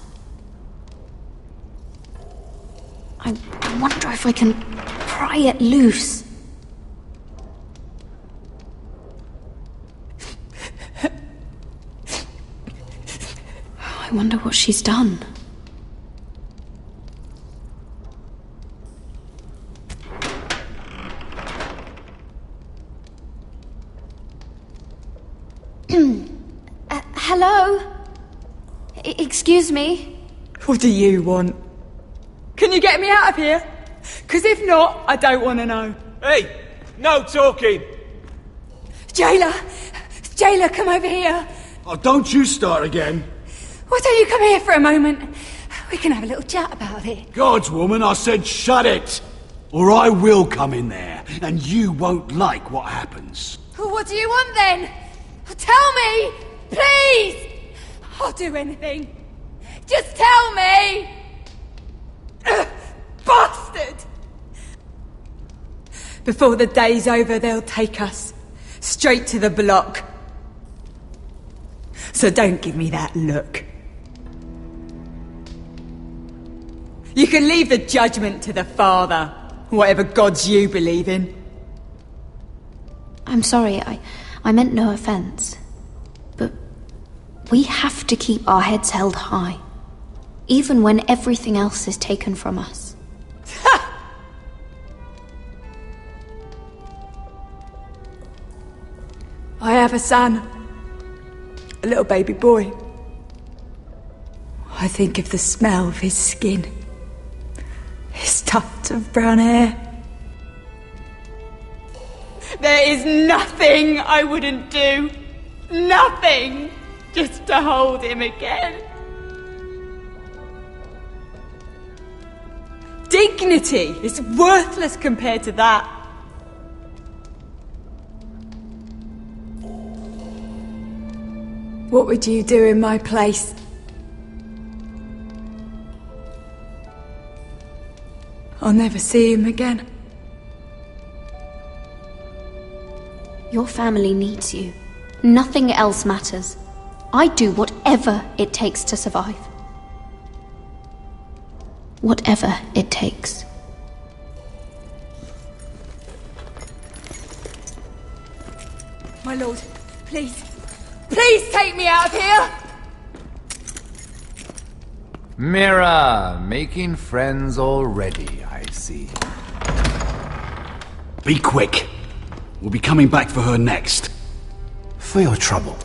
S12: I wonder if I can pry it loose. I wonder what she's done. Hello? Excuse me?
S11: What do you want? Can you get me out of here? Because if not, I don't want to know.
S14: Hey! No talking!
S11: Jailer! Jailer, come over here!
S8: Oh, don't you start again.
S11: Why don't you come here for a moment? We can have a little chat about it.
S8: God's woman, I said shut it! Or I will come in there, and you won't like what happens.
S11: Well, what do you want then? Tell me! Please! I'll do anything. Just tell me! Bastard! Before the day's over, they'll take us straight to the block. So don't give me that look. You can leave the judgment to the Father, whatever gods you believe in.
S12: I'm sorry, I meant no offense. But we have to keep our heads held high, even when everything else is taken from us.
S11: I have a son. A little baby boy. I think of the smell of his skin. His tuft of brown hair. There is nothing I wouldn't do. Nothing! Just to hold him again. Dignity is worthless compared to that. What would you do in my place? I'll never see him again.
S12: Your family needs you. Nothing else matters. I do whatever it takes to survive. Whatever it takes.
S11: My lord, please. Please take me out of here!
S18: Mira, making friends already, I see.
S8: Be quick. We'll be coming back for her next.
S3: For your trouble.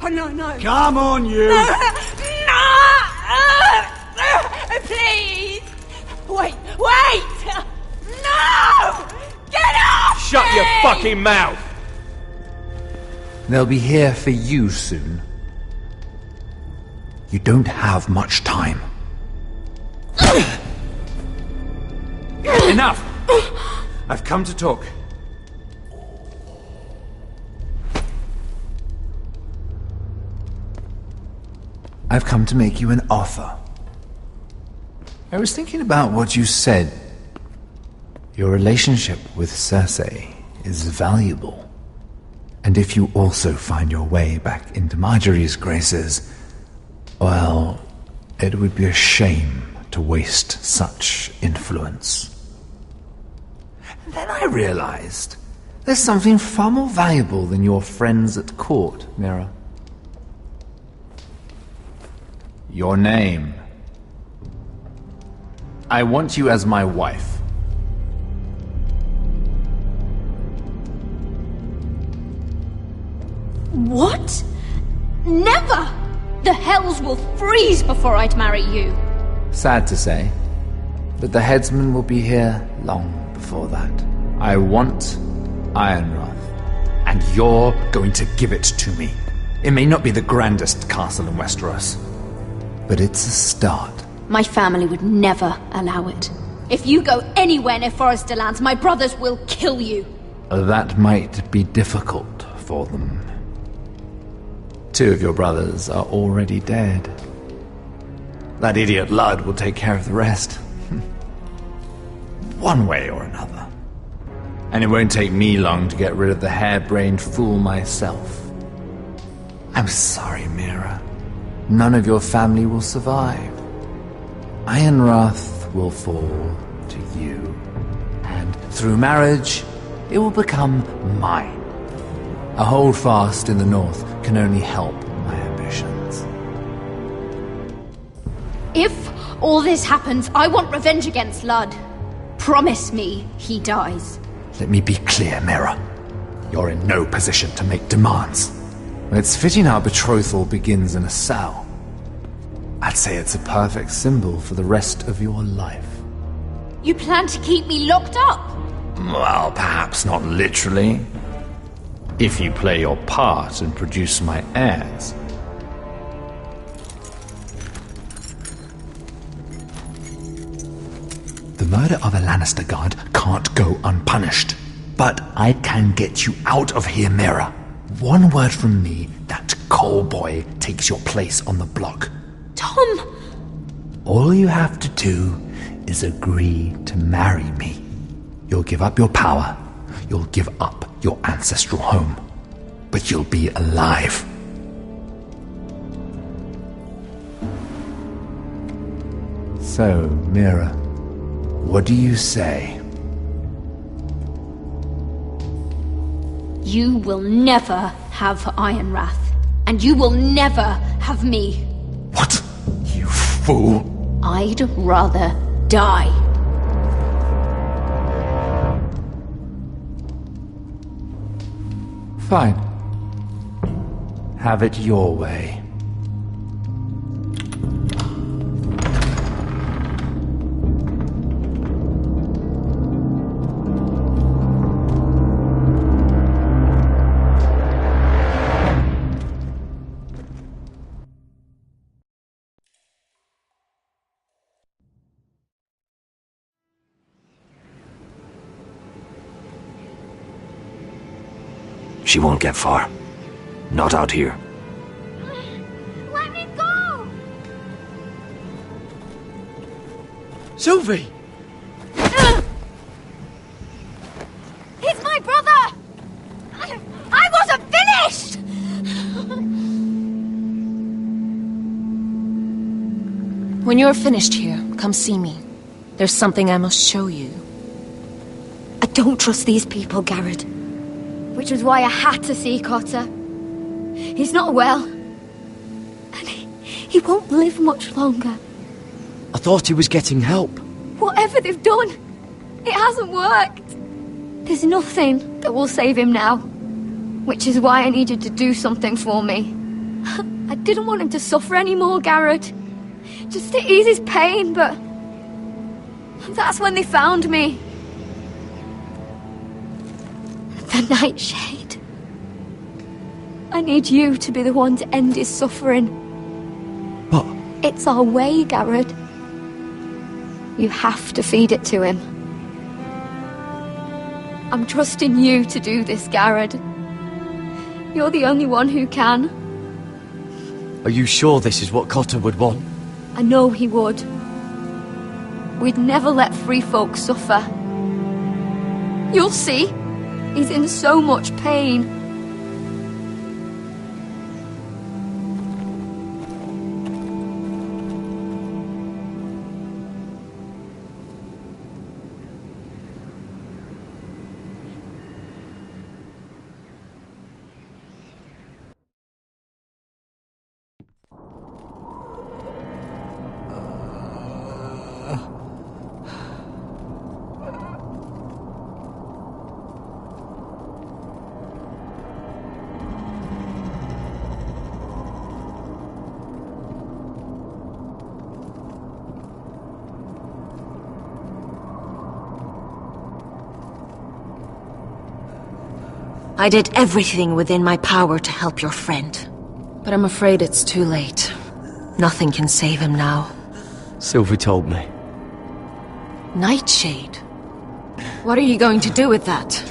S11: Oh, no, no.
S8: Come on, you!
S11: No! Please! Wait! No! Get off!
S14: Shut
S11: me!
S14: your fucking mouth!
S18: They'll be here for you soon. You don't have much time. Enough! I've come to talk. I've come to make you an offer. I was thinking about what you said. Your relationship with Cersei is valuable. And if you also find your way back into Marjorie's graces, well, it would be a shame to waste such influence. And then I realized there's something far more valuable than your friends at court, Mira. Your name. I want you as my wife.
S12: What? Never! The hells will freeze before I'd marry you.
S18: Sad to say, but the headsman will be here long before that. I want Ironrath, and you're going to give it to me. It may not be the grandest castle in Westeros, but it's a start.
S12: My family would never allow it. If you go anywhere near Forrester lands, my brothers will kill you.
S18: That might be difficult for them. 2 of your brothers are already dead. That idiot Ludd will take care of the rest. One way or another. And it won't take me long to get rid of the harebrained fool myself. I'm sorry, Mira. None of your family will survive. Ironrath will fall to you. And through marriage, it will become mine. A holdfast in the north can only help my ambitions.
S12: If all this happens, I want revenge against Ludd. Promise me he dies.
S18: Let me be clear, Mira. You're in no position to make demands. It's fitting our betrothal begins in a cell. I'd say it's a perfect symbol for the rest of your life.
S12: You plan to keep me locked up?
S18: Well, perhaps not literally. If you play your part and produce my heirs. The murder of a Lannister guard can't go unpunished. But I can get you out of here, Mira. One word from me, that coal boy takes your place on the block.
S12: Tom!
S18: All you have to do is agree to marry me. You'll give up your power. You'll give up your ancestral home. But you'll be alive. So, Mira, what do you say?
S12: You will never have Ironrath. And you will never have me.
S18: What? You fool!
S12: I'd rather die.
S18: Fine. Have it your way.
S7: She won't get far. Not out here.
S2: Let me go!
S1: Sylvie!
S2: He's my brother! I wasn't finished!
S13: When you're finished here, come see me. There's something I must show you.
S2: I don't trust these people, Garrett. Which was why I had to see Cotter. He's not well. And he won't live much longer.
S1: I thought he was getting help.
S2: Whatever they've done, it hasn't worked. There's nothing that will save him now. Which is why I needed to do something for me. I didn't want him to suffer anymore, Garrett. Just to ease his pain, but... that's when they found me. The Nightshade. I need you to be the one to end his suffering.
S1: But...
S2: it's our way, Garrett. You have to feed it to him. I'm trusting you to do this, Garrett. You're the only one who can.
S1: Are you sure this is what Cotter would want?
S2: I know he would. We'd never let free folk suffer. You'll see. He's in so much pain.
S13: I did everything within my power to help your friend. But I'm afraid it's too late. Nothing can save him now.
S1: Sylvie told me.
S13: Nightshade? What are you going to do with that?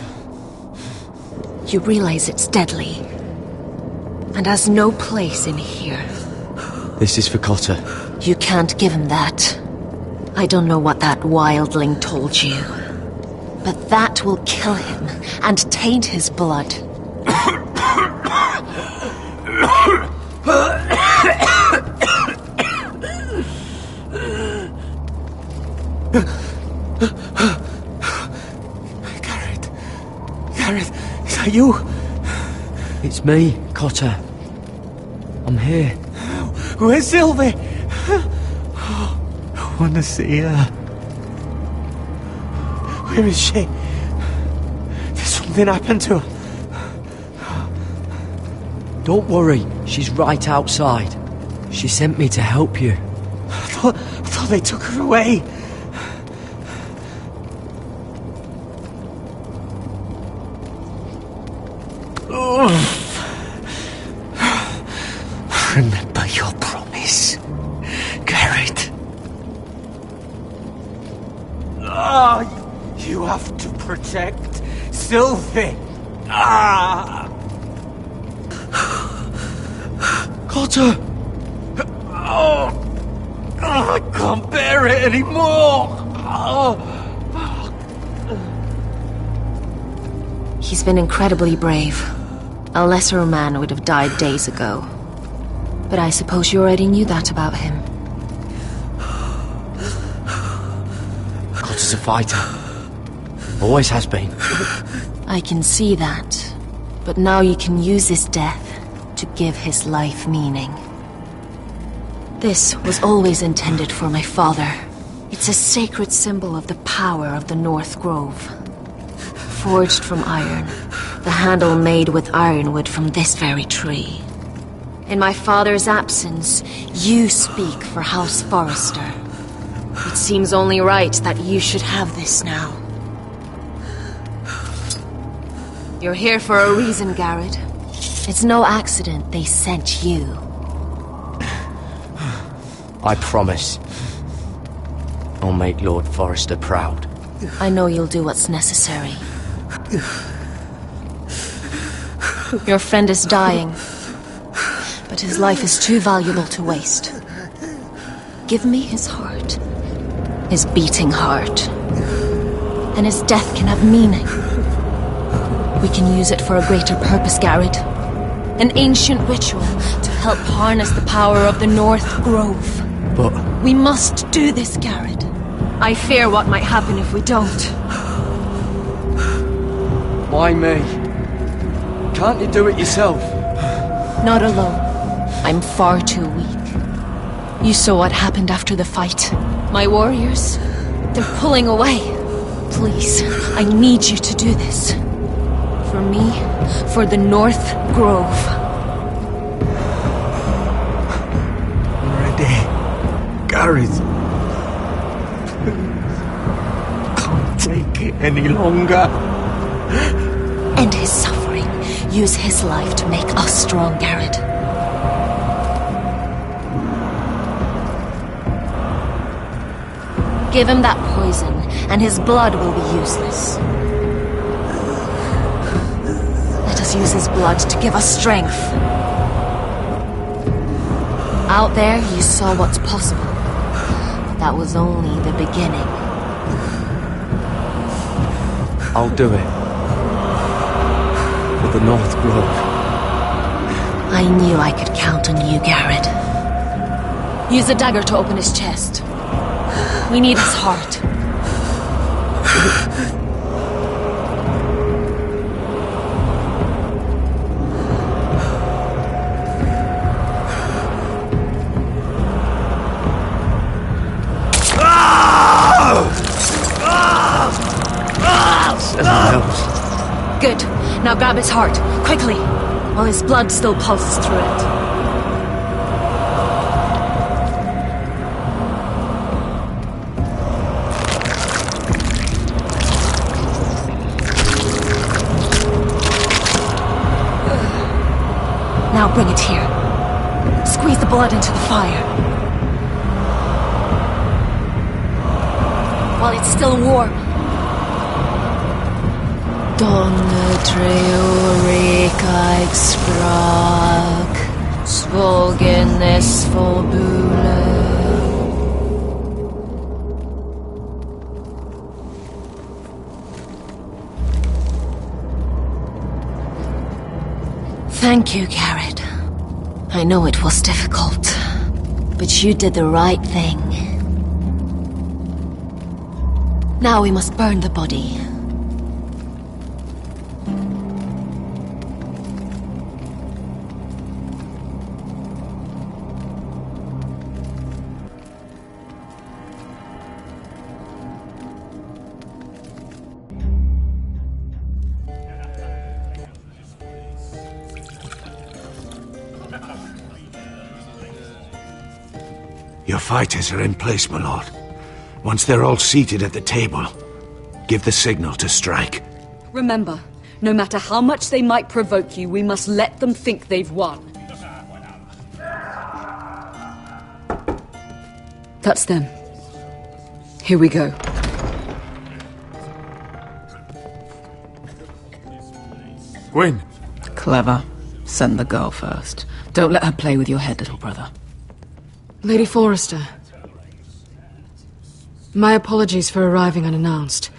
S13: You realize it's deadly. And has no place in here.
S1: This is for Cotter.
S13: You can't give him that. I don't know what that wildling told you. But that will kill him and taint his blood.
S3: Gareth, is that you?
S1: It's me, Cotter. I'm here.
S3: Where's Sylvie? I want to see her. Where is she? Did something happen to her?
S1: Don't worry, she's right outside. She sent me to help you.
S3: I thought they took her away. Remember your promise, Garrett. You have to protect Sylvie.
S1: Cotter!
S3: I can't bear it anymore.
S13: He's been incredibly brave. A lesser man would have died days ago. But I suppose you already knew that about him.
S1: Cotter's a fighter. Always has been.
S13: I can see that. But now you can use his death to give his life meaning. This was always intended for my father. It's a sacred symbol of the power of the North Grove. Forged from iron, the handle made with ironwood from this very tree. In my father's absence, you speak for House Forrester. It seems only right that you should have this now. You're here for a reason, Garrett. It's no accident they sent you.
S1: I promise. I'll make Lord Forrester proud.
S13: I know you'll do what's necessary. Your friend is dying, but his life is too valuable to waste. Give me his heart. His beating heart. And his death can have meaning. We can use it for a greater purpose, Garrett. An ancient ritual to help harness the power of the North Grove.
S1: But...
S13: we must do this, Garrett. I fear what might happen if we don't.
S1: Why me? Can't you do it yourself?
S13: Not alone. I'm far too weak. You saw what happened after the fight. My warriors, they're pulling away. Please, I need you to do this. For me, for the North Grove.
S3: Ready, Gareth. Can't take it any longer.
S13: End his suffering. Use his life to make us strong, Garrett. Give him that poison, and his blood will be useless. Let us use his blood to give us strength. Out there, you saw what's possible. But that was only the beginning.
S1: I'll do it. For the North Grove.
S13: I knew I could count on you, Garrett. Use a dagger to open his chest. We need his heart. Good. Now grab his heart, quickly, while his blood still pulses through it. Now bring it here. Squeeze the blood into the fire. While it's still warm. Donne treorekaig sprak, svogenes forbule. Thank you, Garrett. I know it was difficult, but you did the right thing. Now we must burn the body.
S10: Your fighters are in place, my lord. Once they're all seated at the table, give the signal to strike.
S9: Remember, no matter how much they might provoke you, we must let them think they've won. That's them. Here we go.
S8: Gwyn.
S17: Clever. Send the girl first. Don't let her play with your head, little brother.
S19: Lady Forrester. My apologies for arriving unannounced.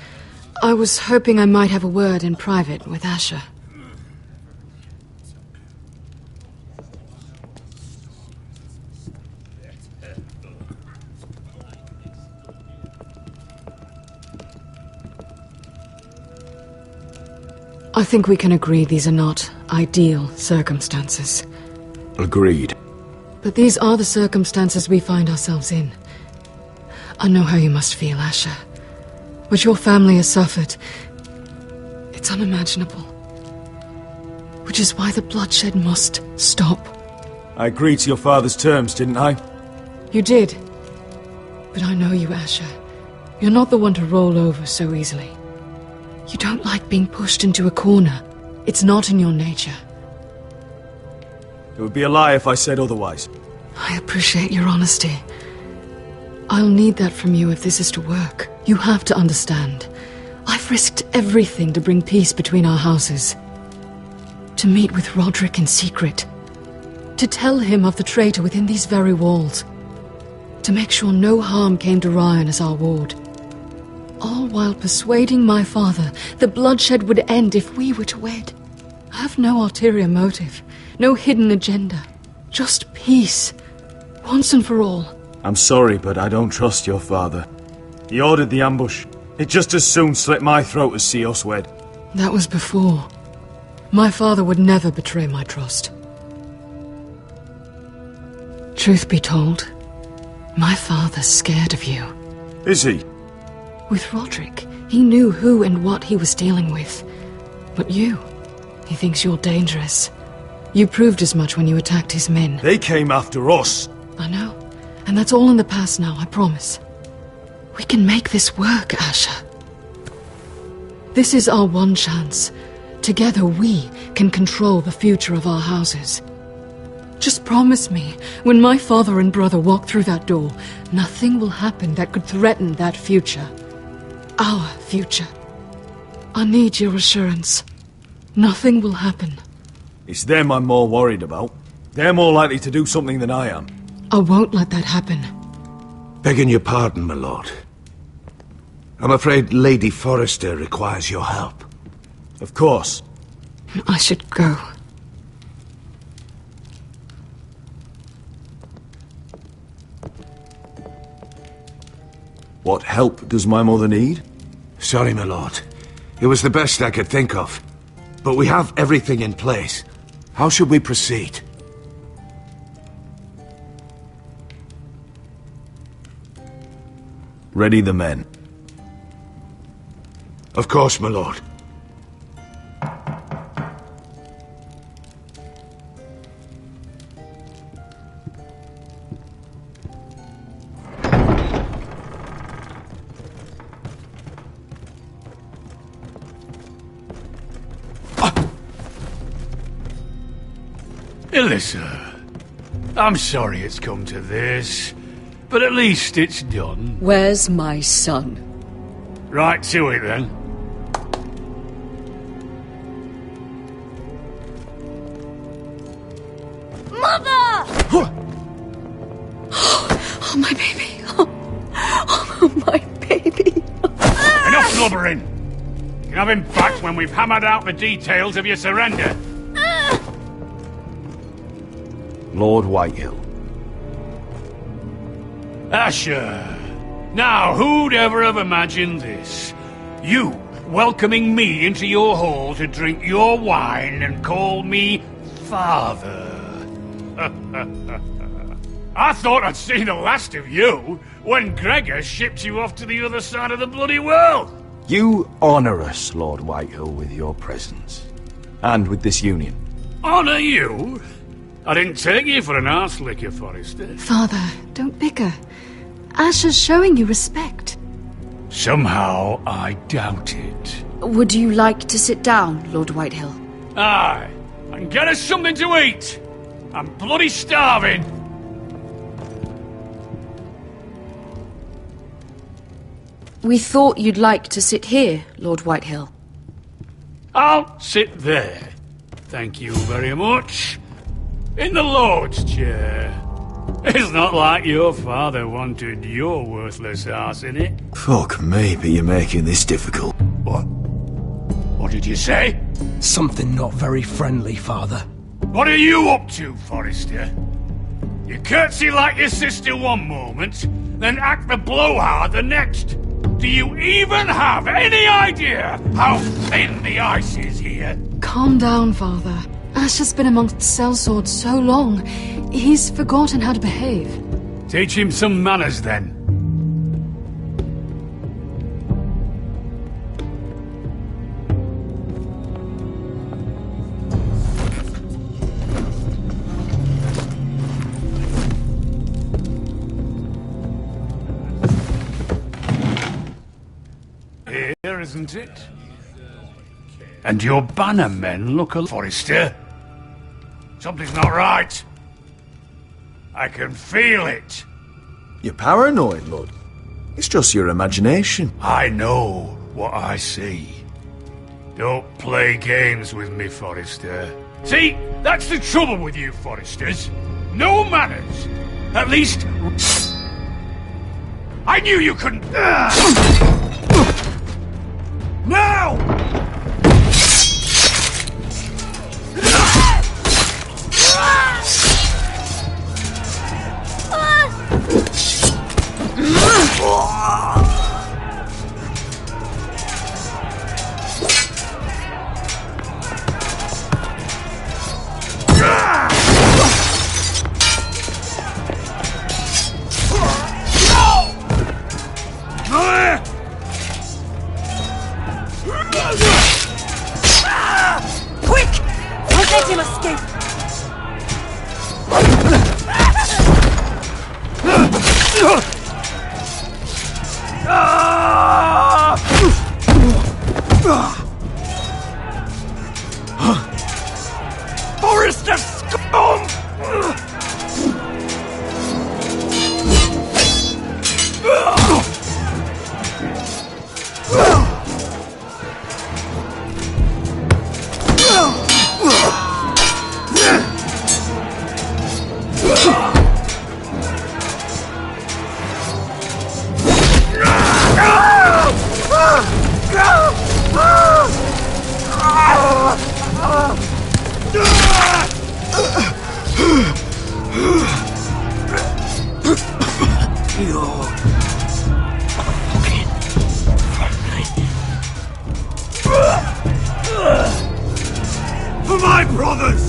S19: I was hoping I might have a word in private with Asher. I think we can agree these are not ideal circumstances.
S10: Agreed.
S19: But these are the circumstances we find ourselves in. I know how you must feel, Asher. What your family has suffered, it's unimaginable. Which is why the bloodshed must stop.
S8: I agreed to your father's terms, didn't I?
S19: You did. But I know you, Asher. You're not the one to roll over so easily. You don't like being pushed into a corner. It's not in your nature.
S8: It would be a lie if I said otherwise.
S19: I appreciate your honesty. I'll need that from you if this is to work. You have to understand. I've risked everything to bring peace between our houses. To meet with Roderick in secret. To tell him of the traitor within these very walls. To make sure no harm came to Ryan as our ward. All while persuading my father that bloodshed would end if we were to wed. I have no ulterior motive. No hidden agenda. Just peace. Once and for all.
S8: I'm sorry, but I don't trust your father. He ordered the ambush. He'd just as soon slit my throat as see us wed.
S19: That was before. My father would never betray my trust. Truth be told, my father's scared of you.
S8: Is he?
S19: With Roderick, he knew who and what he was dealing with. But you, he thinks you're dangerous. You proved as much when you attacked his men.
S8: They came after us.
S19: I know. And that's all in the past now, I promise. We can make this work, Asher. This is our one chance. Together we can control the future of our houses. Just promise me, when my father and brother walk through that door, nothing will happen that could threaten that future. Our future. I need your assurance. Nothing will happen.
S8: It's them I'm more worried about. They're more likely to do something than I am.
S19: I won't let that happen.
S10: Begging your pardon, my lord. I'm afraid Lady Forrester requires your help.
S8: Of course.
S19: I should go.
S8: What help does my mother need?
S10: Sorry, my lord. It was the best I could think of. But we have everything in place. How should we proceed?
S8: Ready the men.
S10: Of course, my lord.
S6: Elissa, I'm sorry it's come to this, but at least it's done.
S9: Where's my son?
S6: Right to it, then.
S11: Mother!
S9: Oh, my baby. Oh, my baby.
S6: Enough blubbering! You can have him back when we've hammered out the details of your surrender.
S20: Lord Whitehill.
S6: Asher. Now, who'd ever have imagined this? You welcoming me into your hall to drink your wine and call me father. I thought I'd seen the last of you when Gregor shipped you off to the other side of the bloody world.
S20: You honour us, Lord Whitehill, with your presence. And with this union.
S6: Honour you? I didn't take you for an arse licker, Forrester.
S19: Father, don't bicker. Asher's showing you respect.
S6: Somehow I doubt it.
S9: Would you like to sit down, Lord Whitehill?
S6: Aye, and get us something to eat. I'm bloody starving.
S9: We thought you'd like to sit here, Lord Whitehill.
S6: I'll sit there. Thank you very much. In the Lord's chair. It's not like your father wanted your worthless ass in it.
S7: Fuck me, but you're making this difficult.
S6: What? What did you say?
S14: Something not very friendly, Father.
S6: What are you up to, Forrester? You curtsy like your sister one moment, then act the blowhard the next. Do you even have any idea how thin the ice is here?
S19: Calm down, Father. Asher's been amongst sellswords so long, he's forgotten how to behave.
S6: Teach him some manners, then. Here, isn't it? And your banner men look a Forrester. Something's not right. I can feel it.
S7: You're paranoid, Lord. It's just your imagination.
S6: I know what I see. Don't play games with me, Forrester. See, that's the trouble with you, Forresters. No manners. At least... I knew you couldn't... Now!
S11: Quick! Don't let him escape!
S6: Forrester scum! For my brothers!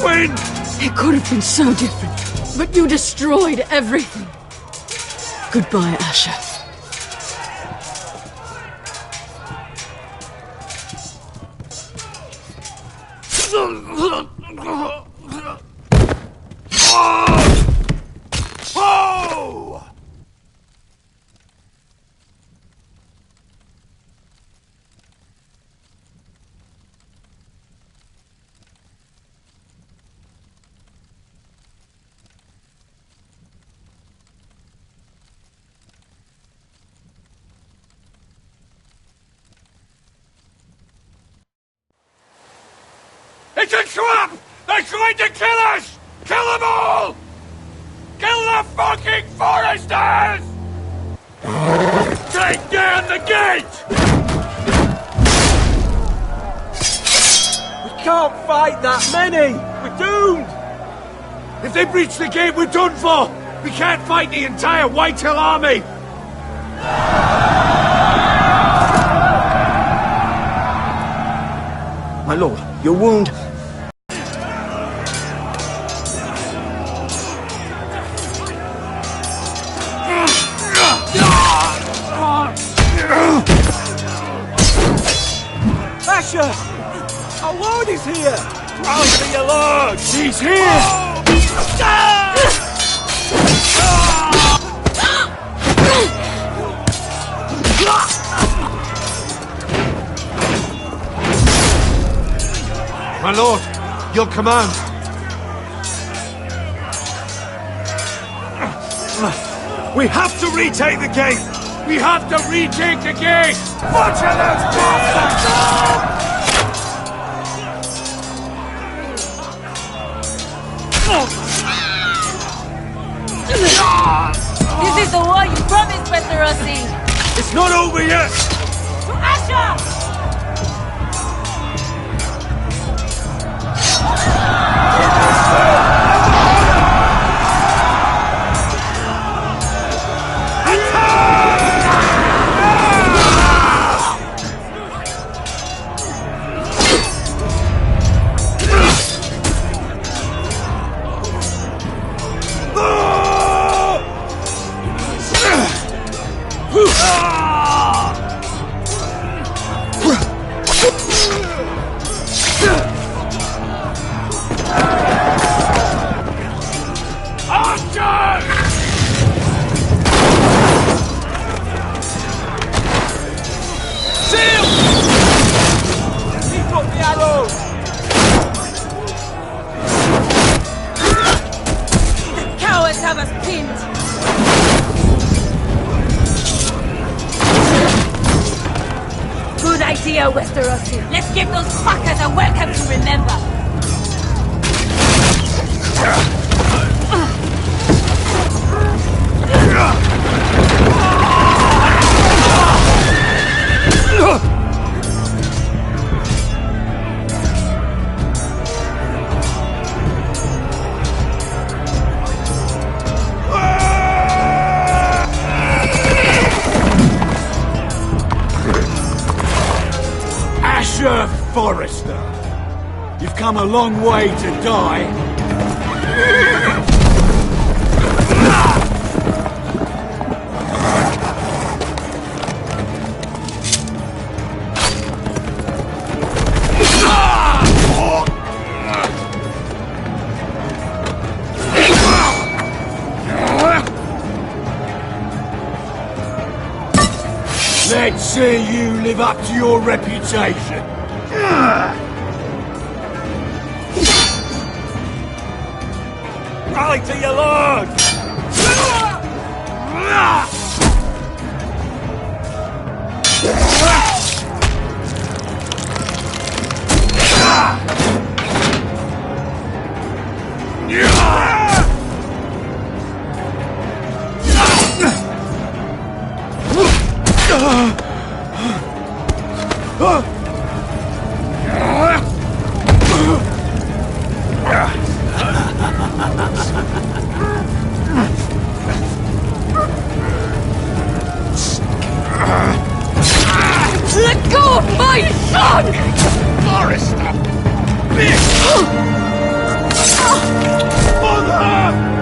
S6: When?
S19: It could have been so different, but you destroyed everything. Goodbye, Asher.
S6: It's a trap! They're trying to kill us! Kill them all! Kill the fucking foresters! Take down the gate!
S14: We can't fight that many! We're doomed!
S10: If they breach the gate, we're done for! We can't fight the entire Whitehill army!
S16: My lord, your wound...
S14: Asher! Our lord is here!
S6: Rally to your lord!
S14: He's here!
S10: My lord, your command.
S8: We have to retake the gate!
S6: We have to retake the gate! Butcher those bastards!
S15: This is the war you promised, Westerosi!
S8: It's not over yet!
S15: To Asher! Westerosi. Let's give those fuckers a welcome to remember.
S8: Forrester, you've come a long way to die. Let's see you live up to your reputation.
S6: Rally to your lord!
S11: Let go of my son!
S6: Forrester! Bitch! Mother!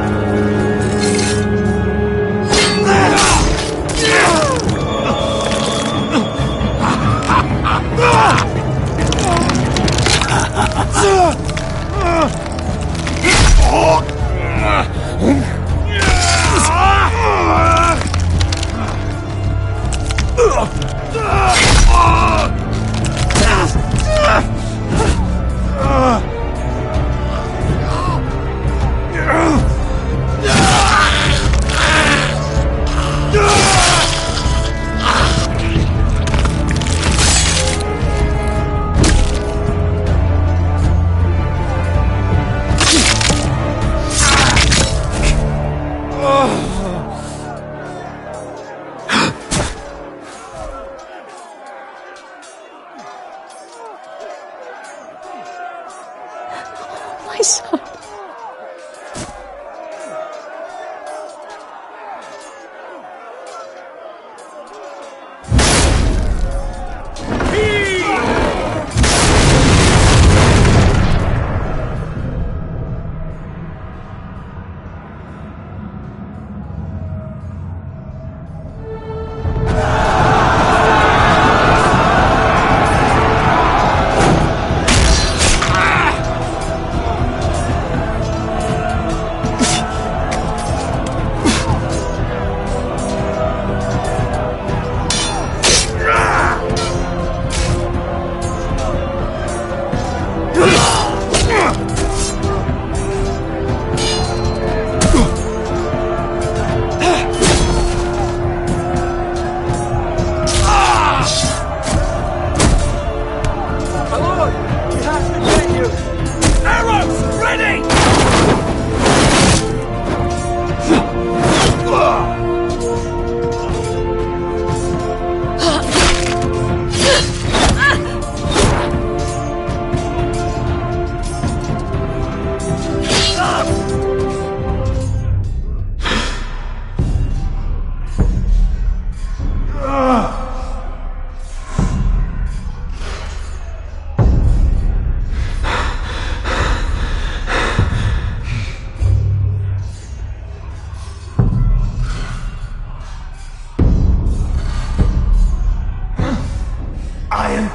S19: my son.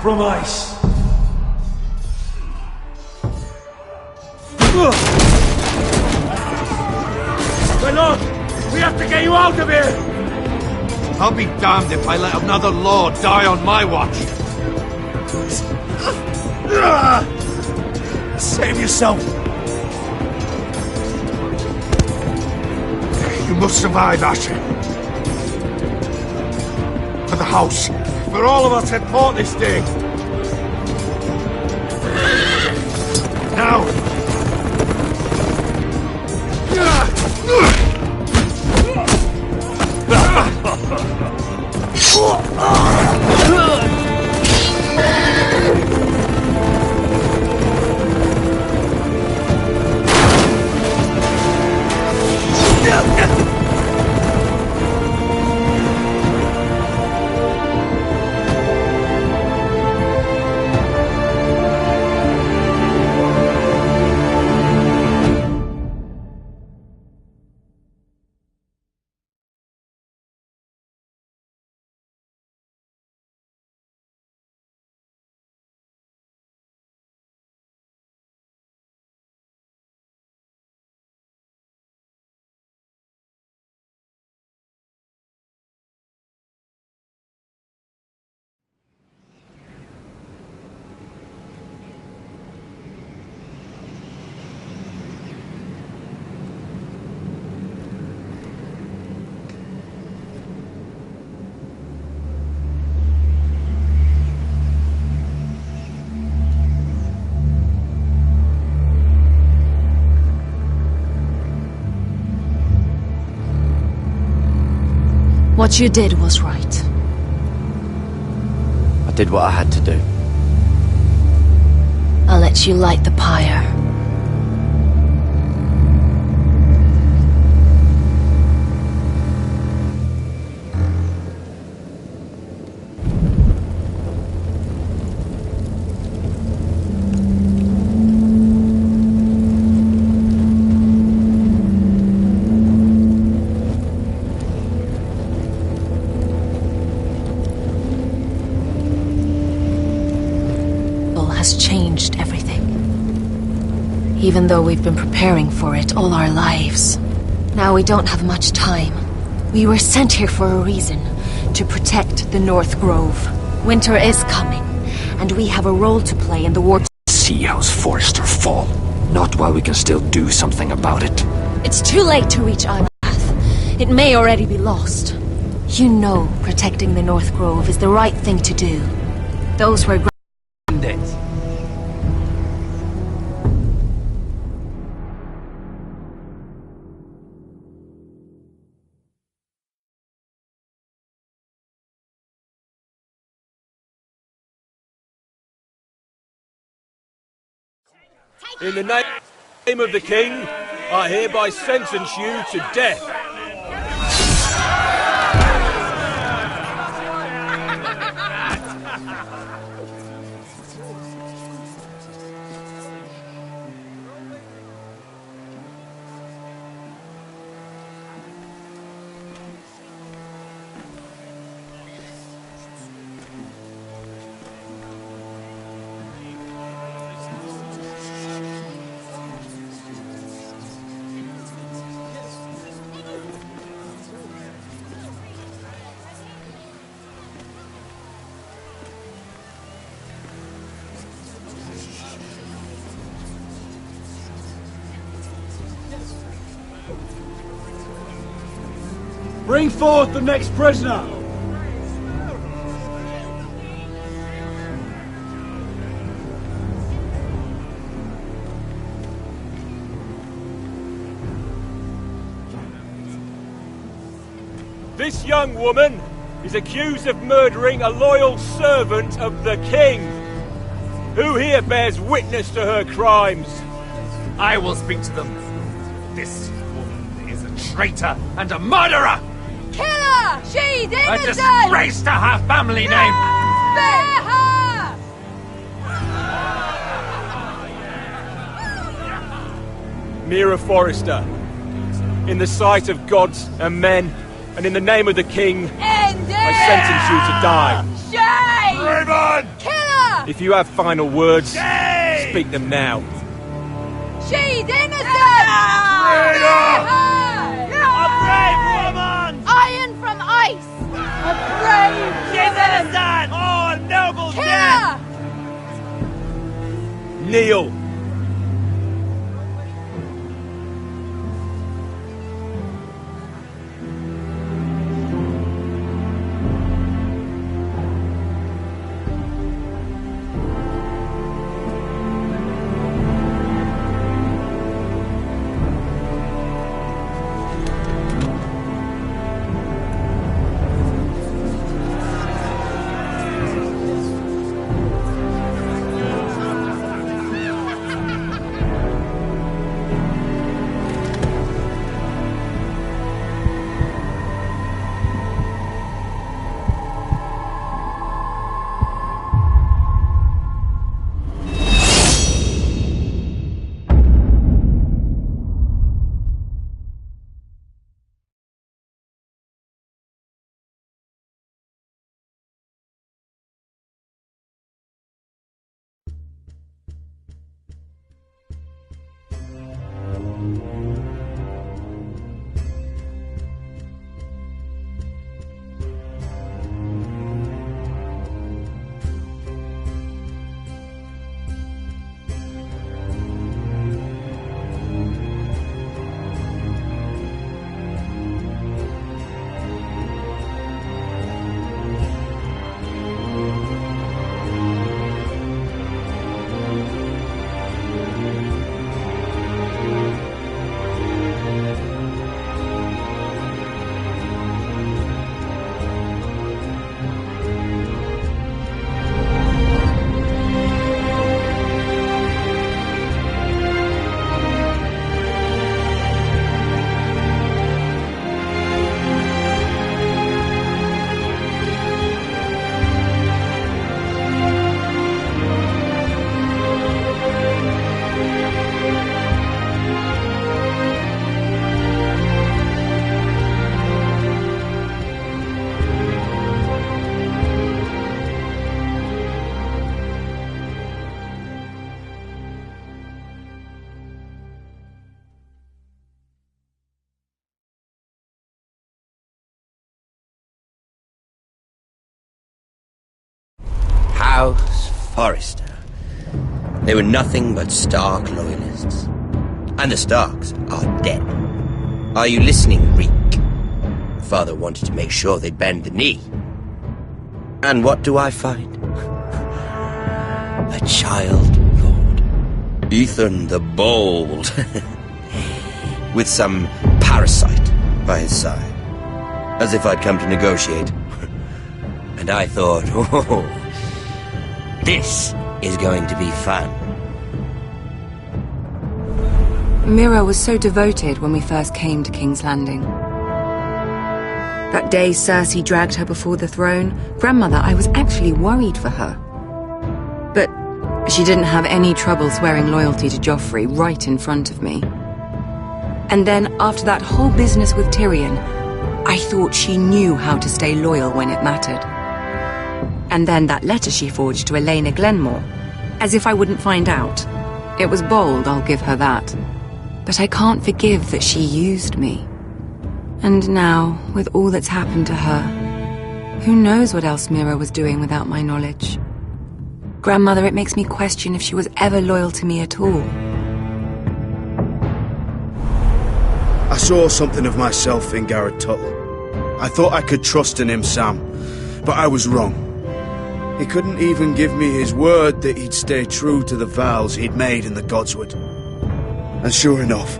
S8: From ice. My lord, we have to get you out of here!
S10: I'll be damned if I let another lord die on my watch.
S8: Save yourself.
S10: You must survive, Asher. For the house. For all of us at port this day. Now!
S13: What you did was right.
S1: I did what I had to do.
S13: I'll let you light the pyre. Has changed everything. Even though we've been preparing for it all our lives. Now we don't have much time. We were sent here for a reason. To protect the North Grove. Winter is coming, and we have a role to play in the war.
S7: See how's Forrester fall. Not while we can still do something about it.
S13: It's too late to reach Imath. It may already be lost. You know protecting the North Grove is the right thing to do. Those were
S1: it.
S14: In the night... In the name of the king, I hereby sentence you to death.
S8: Bring forth the next prisoner!
S14: This young woman is accused of murdering a loyal servant of the king. Who here bears witness to her crimes?
S21: I will speak to them. This woman is a traitor and a murderer!
S11: Kill her! She's
S21: A
S11: innocent!
S21: disgrace to her family name!
S11: Spare her!
S14: Mira Forrester, in the sight of gods and men, and in the name of the king, I sentence you to die.
S11: Shame!
S21: Raymond!
S11: Kill her!
S14: If you have final words, speak them now.
S11: She's innocent!
S21: A brave woman!
S11: Iron from ice! A brave
S21: She's innocent! Oh, a noble
S11: Kill
S21: death!
S11: her!
S14: Kneel.
S22: House Forrester. They were nothing but Stark loyalists. And the Starks are dead. Are you listening, Reek? Father wanted to make sure they'd bend the knee. And what do I find? A child lord. Ethan the Bold. With some parasite by his side. As if I'd come to negotiate. And I thought, oh, this is going to be fun.
S4: Mira was so devoted when we first came to King's Landing. That day Cersei dragged her before the throne, Grandmother, I was actually worried for her. But she didn't have any trouble swearing loyalty to Joffrey right in front of me. And then, after that whole business with Tyrion, I thought she knew how to stay loyal when it mattered. And then that letter she forged to Elena Glenmore, as if I wouldn't find out. It was bold, I'll give her that. But I can't forgive that she used me. And now, with all that's happened to her, who knows what else Mira was doing without my knowledge? Grandmother, it makes me question if she was ever loyal to me at all.
S8: I saw something of myself in Garrett Tuttle. I thought I could trust in him, Sam, but I was wrong. He couldn't even give me his word that he'd stay true to the vows he'd made in the Godswood. And sure enough,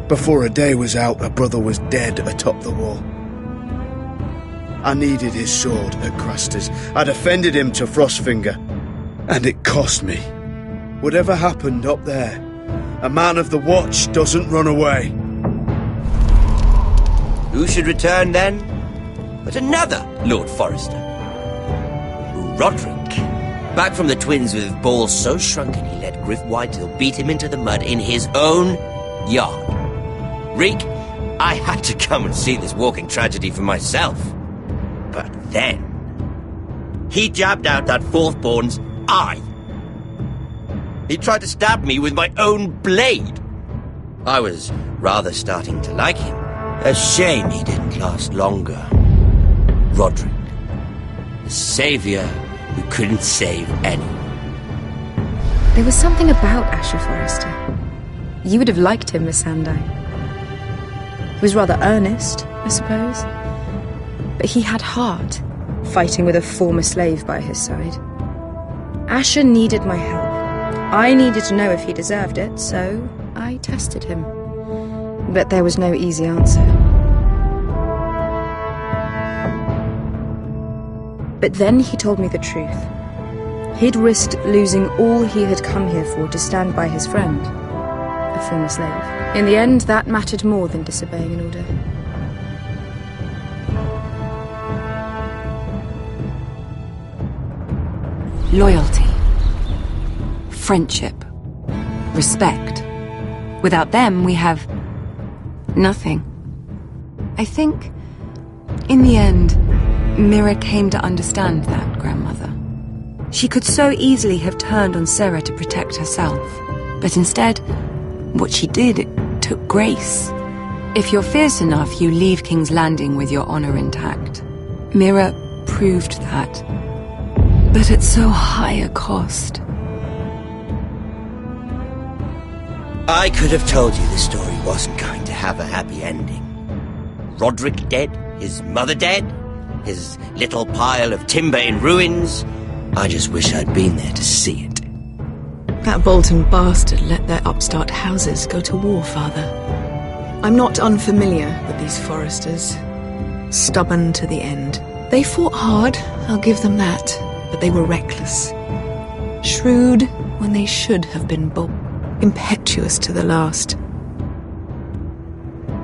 S8: before a day was out, a brother was dead atop the wall. I needed his sword at Craster's. I defended him to Frostfinger, and it cost me. Whatever happened up there, a man of the Watch doesn't run away.
S22: Who should return then? But another Lord Forrester. Roderick. Back from the Twins with balls so shrunken he let Griff Whitehill beat him into the mud in his own yard. Reek, I had to come and see this walking tragedy for myself. But then, he jabbed out that fourth-born's eye. He tried to stab me with my own blade. I was rather starting to like him. A shame he didn't last longer. Roderick, the saviour who couldn't save anyone.
S4: There was something about Asher Forrester. You would have liked him, Miss Sandai. He was rather earnest, I suppose. But he had heart, fighting with a former slave by his side. Asher needed my help. I needed to know if he deserved it, so I tested him. But there was no easy answer. But then he told me the truth. He'd risked losing all he had come here for to stand by his friend, a former slave. In the end, that mattered more than disobeying an order. Loyalty. Friendship. Respect. Without them, we have nothing. I think, in the end, Mira came to understand that, Grandmother. She could so easily have turned on Sarah to protect herself. But instead, what she did, it took grace. If you're fierce enough, you leave King's Landing with your honor intact. Mira proved that. But at so high a cost.
S22: I could have told you the story wasn't going to have a happy ending. Roderick dead, his mother dead, his little pile of timber in ruins. I just wish I'd been there to see it.
S19: That Bolton bastard let their upstart houses go to war, Father. I'm not unfamiliar with these Forresters. Stubborn to the end. They fought hard, I'll give them that, but they were reckless. Shrewd when they should have been bold. Impetuous to the last.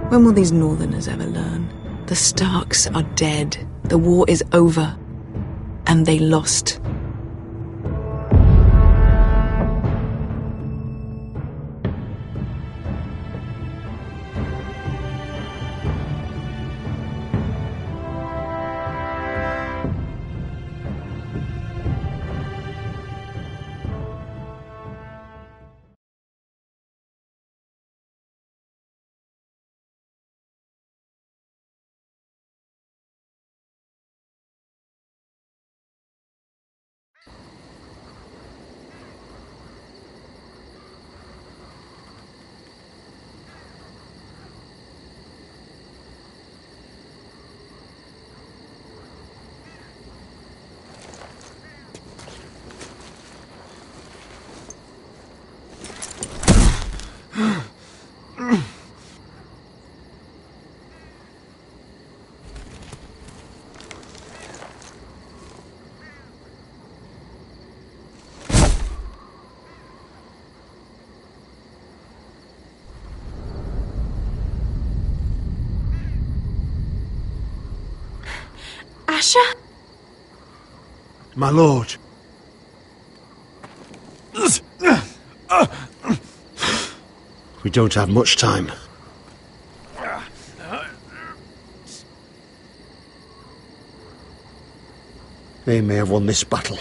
S19: When will these Northerners ever learn? The Starks are dead. The war is over. And they lost.
S13: Pasha?
S10: My lord. We don't have much time. They may have won this battle,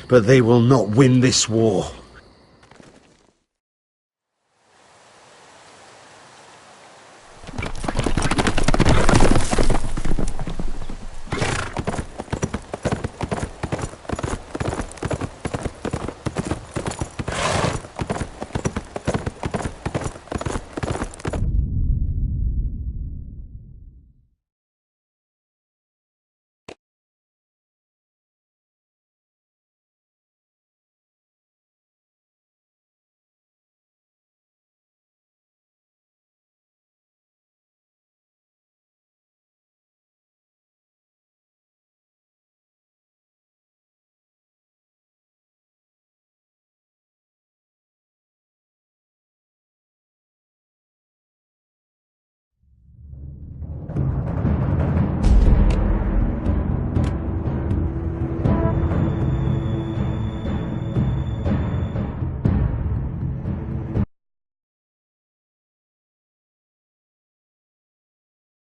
S10: but they will not win this war.